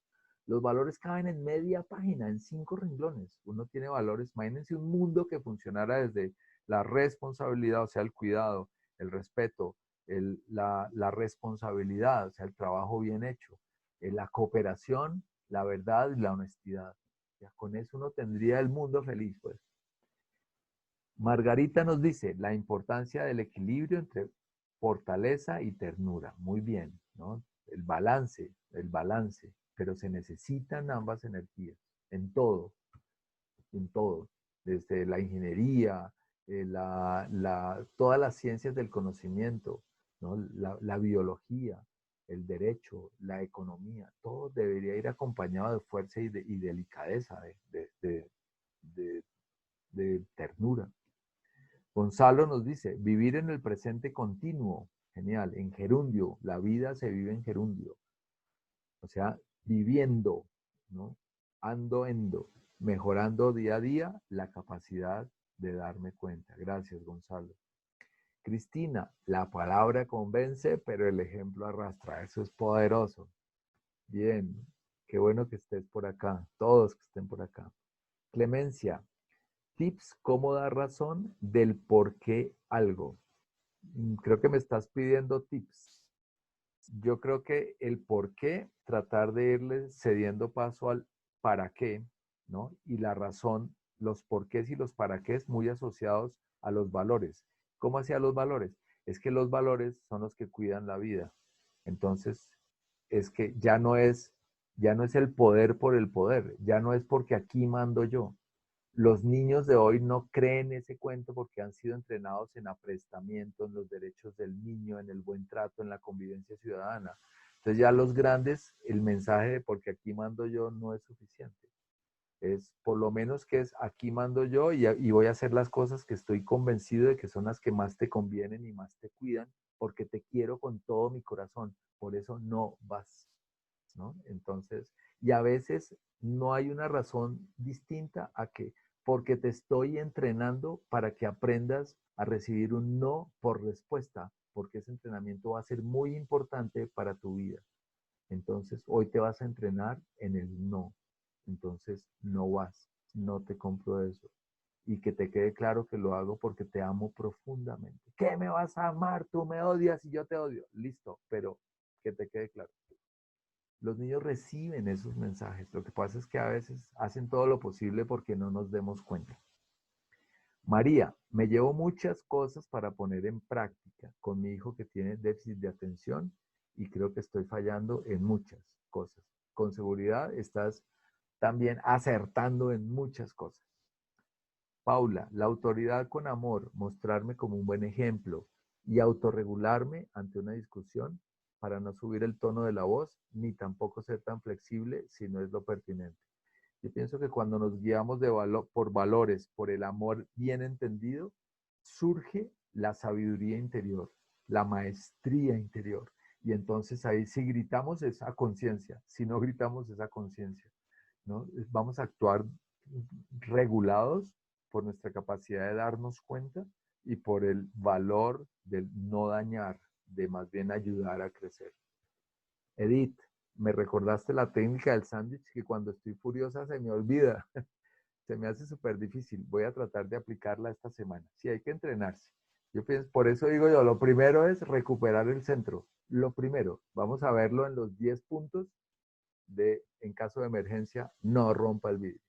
[SPEAKER 1] Los valores caben en media página, en 5 renglones. Uno tiene valores. Imagínense un mundo que funcionara desde la responsabilidad, o sea, el cuidado, el respeto, la responsabilidad, o sea, el trabajo bien hecho, la cooperación, la verdad y la honestidad. Ya con eso uno tendría el mundo feliz, pues. Margarita nos dice la importancia del equilibrio entre fortaleza y ternura. Muy bien, ¿no? El balance, pero se necesitan ambas energías en todo, desde la ingeniería, todas las ciencias del conocimiento, ¿no? La biología, el derecho, la economía, todo debería ir acompañado de fuerza y delicadeza, de, de ternura. Gonzalo nos dice, vivir en el presente continuo, genial, en gerundio, la vida se vive en gerundio, o sea, viviendo, ¿no? Endo, mejorando día a día la capacidad de darme cuenta. Gracias, Gonzalo. Cristina, la palabra convence, pero el ejemplo arrastra. Eso es poderoso. Bien, qué bueno que estés por acá, todos que estén por acá. Clemencia, tips cómo dar razón del por qué algo. Creo que me estás pidiendo tips. Yo creo que el por qué, tratar de irle cediendo paso al para qué, ¿no? Y la razón, los porqués y los para qué muy asociados a los valores. ¿Cómo hacía los valores? Es que los valores son los que cuidan la vida. Entonces, es que ya no es el poder por el poder, ya no es porque aquí mando yo. Los niños de hoy no creen ese cuento porque han sido entrenados en aprestamiento, en los derechos del niño, en el buen trato, en la convivencia ciudadana. Entonces ya los grandes, el mensaje de porque aquí mando yo no es suficiente. Es por lo menos que es aquí mando yo y voy a hacer las cosas que estoy convencido de que son las que más te convienen y más te cuidan porque te quiero con todo mi corazón. Por eso no vas, ¿no? Entonces, y a veces no hay una razón distinta a que porque te estoy entrenando para que aprendas a recibir un no por respuesta, porque ese entrenamiento va a ser muy importante para tu vida. Entonces, hoy te vas a entrenar en el no. Entonces, no vas, no te compro eso. Y que te quede claro que lo hago porque te amo profundamente. ¿Qué me vas a amar? Tú me odias y yo te odio. Listo, pero que te quede claro. Los niños reciben esos mensajes. Lo que pasa es que a veces hacen todo lo posible porque no nos demos cuenta. María, me llevo muchas cosas para poner en práctica con mi hijo que tiene déficit de atención y creo que estoy fallando en muchas cosas. Con seguridad estás también acertando en muchas cosas. Paula, la autoridad con amor, mostrarme como un buen ejemplo y autorregularme ante una discusión para no subir el tono de la voz ni tampoco ser tan flexible si no es lo pertinente. Yo pienso que cuando nos guiamos por valores, por el amor bien entendido, surge la sabiduría interior, la maestría interior. Y entonces ahí si gritamos esa conciencia, si no gritamos esa conciencia. ¿no? Vamos a actuar regulados por nuestra capacidad de darnos cuenta y por el valor del no dañar, de más bien ayudar a crecer. Edith, me recordaste la técnica del sándwich que cuando estoy furiosa se me olvida. Se me hace súper difícil. Voy a tratar de aplicarla esta semana. Sí, hay que entrenarse. Yo pienso, por eso digo yo, lo primero es recuperar el centro. Lo primero, vamos a verlo en los 10 puntos de, en caso de emergencia, no rompa el vidrio.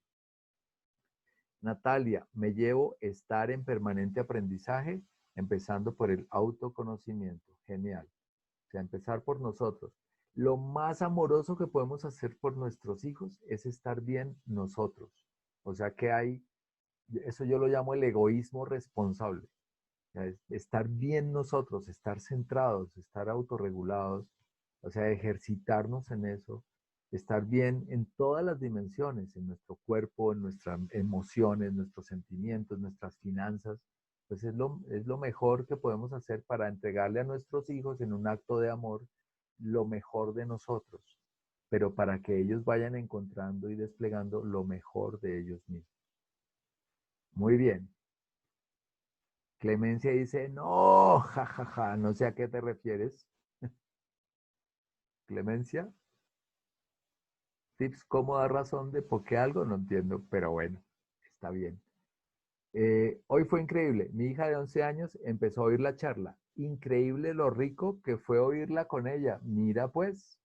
[SPEAKER 1] Natalia, me llevo estar en permanente aprendizaje, empezando por el autoconocimiento. Genial. O sea, empezar por nosotros. Lo más amoroso que podemos hacer por nuestros hijos es estar bien nosotros. O sea que hay, eso yo lo llamo el egoísmo responsable. O sea, estar bien nosotros, estar centrados, estar autorregulados, o sea, ejercitarnos en eso, estar bien en todas las dimensiones, en nuestro cuerpo, en nuestras emociones, nuestros sentimientos, nuestras finanzas, pues es lo mejor que podemos hacer para entregarle a nuestros hijos en un acto de amor lo mejor de nosotros, pero para que ellos vayan encontrando y desplegando lo mejor de ellos mismos. Muy bien. Clemencia dice, no, jajaja, ja, ja, no sé a qué te refieres. Clemencia, tips, ¿cómo da razón de por qué algo? No entiendo, pero bueno, está bien. Hoy fue increíble. Mi hija de 11 años empezó a oír la charla. Increíble lo rico que fue oírla con ella. Mira pues,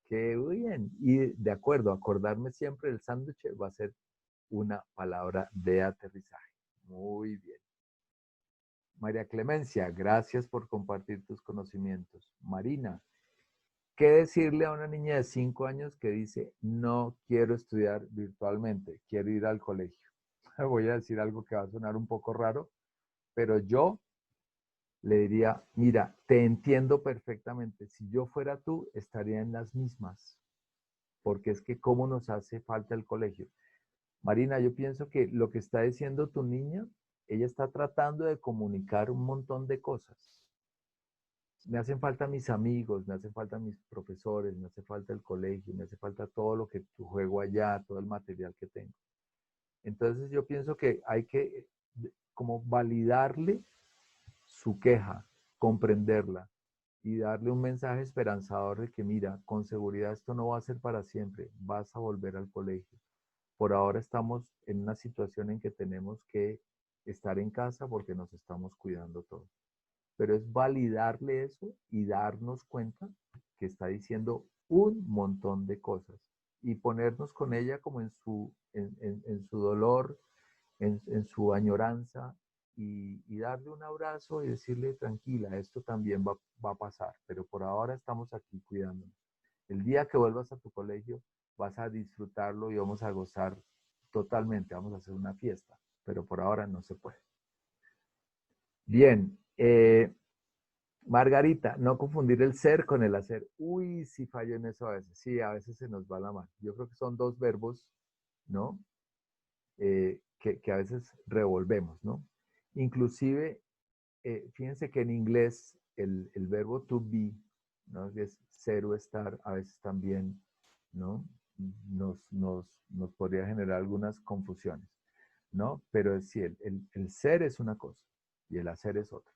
[SPEAKER 1] qué bien. Y de acuerdo, acordarme siempre del sándwich va a ser una palabra de aterrizaje. Muy bien. María Clemencia, gracias por compartir tus conocimientos. Marina, ¿qué decirle a una niña de 5 años que dice, no quiero estudiar virtualmente, quiero ir al colegio? Voy a decir algo que va a sonar un poco raro, pero yo le diría, mira, te entiendo perfectamente. Si yo fuera tú, estaría en las mismas, porque es que cómo nos hace falta el colegio. Marina, yo pienso que lo que está diciendo tu niña, ella está tratando de comunicar un montón de cosas. Me hacen falta mis amigos, me hacen falta mis profesores, me hace falta el colegio, me hace falta todo lo que juego allá, todo el material que tengo. Entonces yo pienso que hay que como validarle su queja, comprenderla y darle un mensaje esperanzador de que mira, con seguridad esto no va a ser para siempre, vas a volver al colegio. Por ahora estamos en una situación en que tenemos que estar en casa porque nos estamos cuidando todos. Pero es validarle eso y darnos cuenta que está diciendo un montón de cosas y ponernos con ella como en su dolor, en su añoranza y darle un abrazo y decirle tranquila, esto también va a pasar, pero por ahora estamos aquí cuidándonos. El día que vuelvas a tu colegio vas a disfrutarlo y vamos a gozar totalmente, vamos a hacer una fiesta, pero por ahora no se puede. Bien, Margarita, no confundir el ser con el hacer. Uy, sí fallo en eso a veces. Sí, a veces se nos va la mano. Yo creo que son dos verbos, ¿no? Que a veces revolvemos, ¿no? Inclusive, fíjense que en inglés el verbo to be, ¿no? Que es ser o estar, a veces también, ¿no? Nos podría generar algunas confusiones, ¿no? Pero sí, el ser es una cosa y el hacer es otra.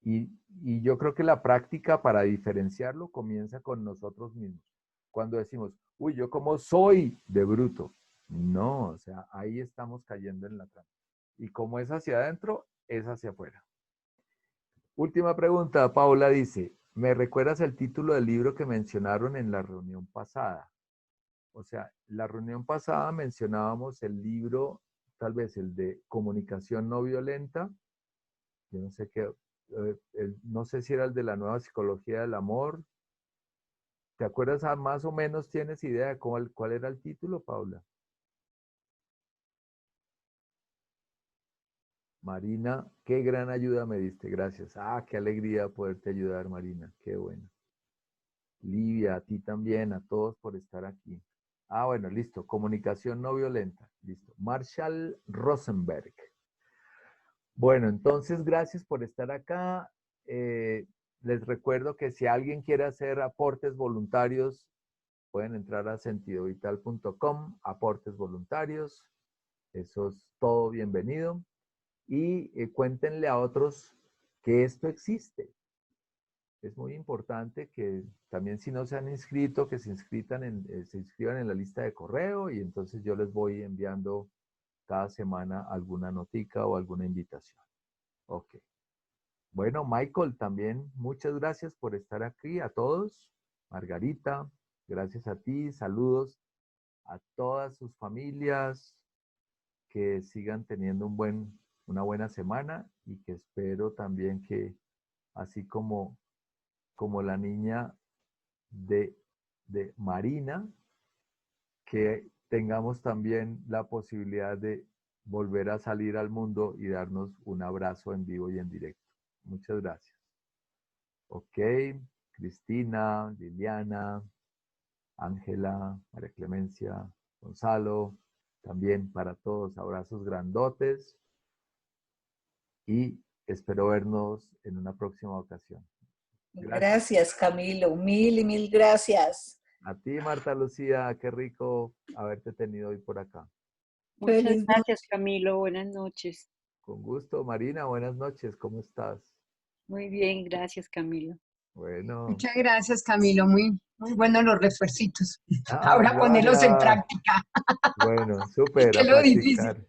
[SPEAKER 1] Y yo creo que la práctica para diferenciarlo comienza con nosotros mismos. Cuando decimos, uy, yo como soy de bruto. No, o sea, ahí estamos cayendo en la trampa. Y como es hacia adentro, es hacia afuera. Última pregunta, Paula dice, ¿me recuerdas el título del libro que mencionaron en la reunión pasada? O sea, la reunión pasada mencionábamos el libro, tal vez el de comunicación no violenta, yo no sé qué, no sé si era el de la nueva psicología del amor. ¿Te acuerdas? Más o menos tienes idea de cuál era el título, Paula. Marina, qué gran ayuda me diste, gracias. Ah, qué alegría poderte ayudar, Marina, qué bueno. Livia, a ti también, a todos por estar aquí. Ah, bueno, listo. Comunicación no violenta. Listo. Marshall Rosenberg. Bueno, entonces, gracias por estar acá. Les recuerdo que si alguien quiere hacer aportes voluntarios pueden entrar a sentidovital.com, aportes voluntarios, eso es todo bienvenido. Y cuéntenle a otros que esto existe. Es muy importante que también si no se han inscrito, que se inscriban en la lista de correo y entonces yo les voy enviando cada semana alguna notica o alguna invitación. Ok. Bueno, Michael, también muchas gracias por estar aquí, a todos. Margarita, gracias a ti, saludos a todas sus familias, que sigan teniendo una buena semana y que espero también que, así como la niña de Marina, que tengamos también la posibilidad de volver a salir al mundo y darnos un abrazo en vivo y en directo. Muchas gracias. Ok, Cristina, Liliana, Ángela, María Clemencia, Gonzalo, también para todos, abrazos grandotes y espero vernos en una próxima ocasión. Gracias.
[SPEAKER 2] Gracias, Camilo. Mil y mil gracias.
[SPEAKER 1] A ti, Marta Lucía, qué rico haberte tenido hoy por acá.
[SPEAKER 3] Muchas
[SPEAKER 2] Feliz
[SPEAKER 3] gracias, Camilo. Buenas noches.
[SPEAKER 1] Con gusto, Marina, buenas noches, ¿cómo estás?
[SPEAKER 3] Muy bien, gracias, Camilo.
[SPEAKER 1] Bueno.
[SPEAKER 4] Muchas gracias, Camilo. Muy buenos los refuercitos.
[SPEAKER 1] Ah,
[SPEAKER 4] Ahora ponerlos en
[SPEAKER 1] gracias.
[SPEAKER 4] práctica.
[SPEAKER 1] Bueno, súper,
[SPEAKER 4] Que
[SPEAKER 1] a
[SPEAKER 4] es lo difícil.
[SPEAKER 1] practicar.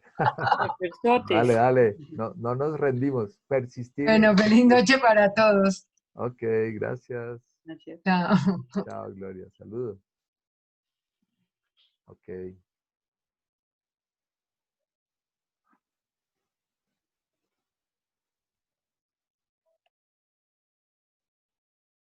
[SPEAKER 3] Refuerzotes.
[SPEAKER 1] Dale, no nos rendimos, persistir.
[SPEAKER 4] Bueno, feliz noche para todos.
[SPEAKER 1] Ok, gracias.
[SPEAKER 3] Gracias.
[SPEAKER 4] Chao.
[SPEAKER 1] Chao, Gloria, saludos. Ok.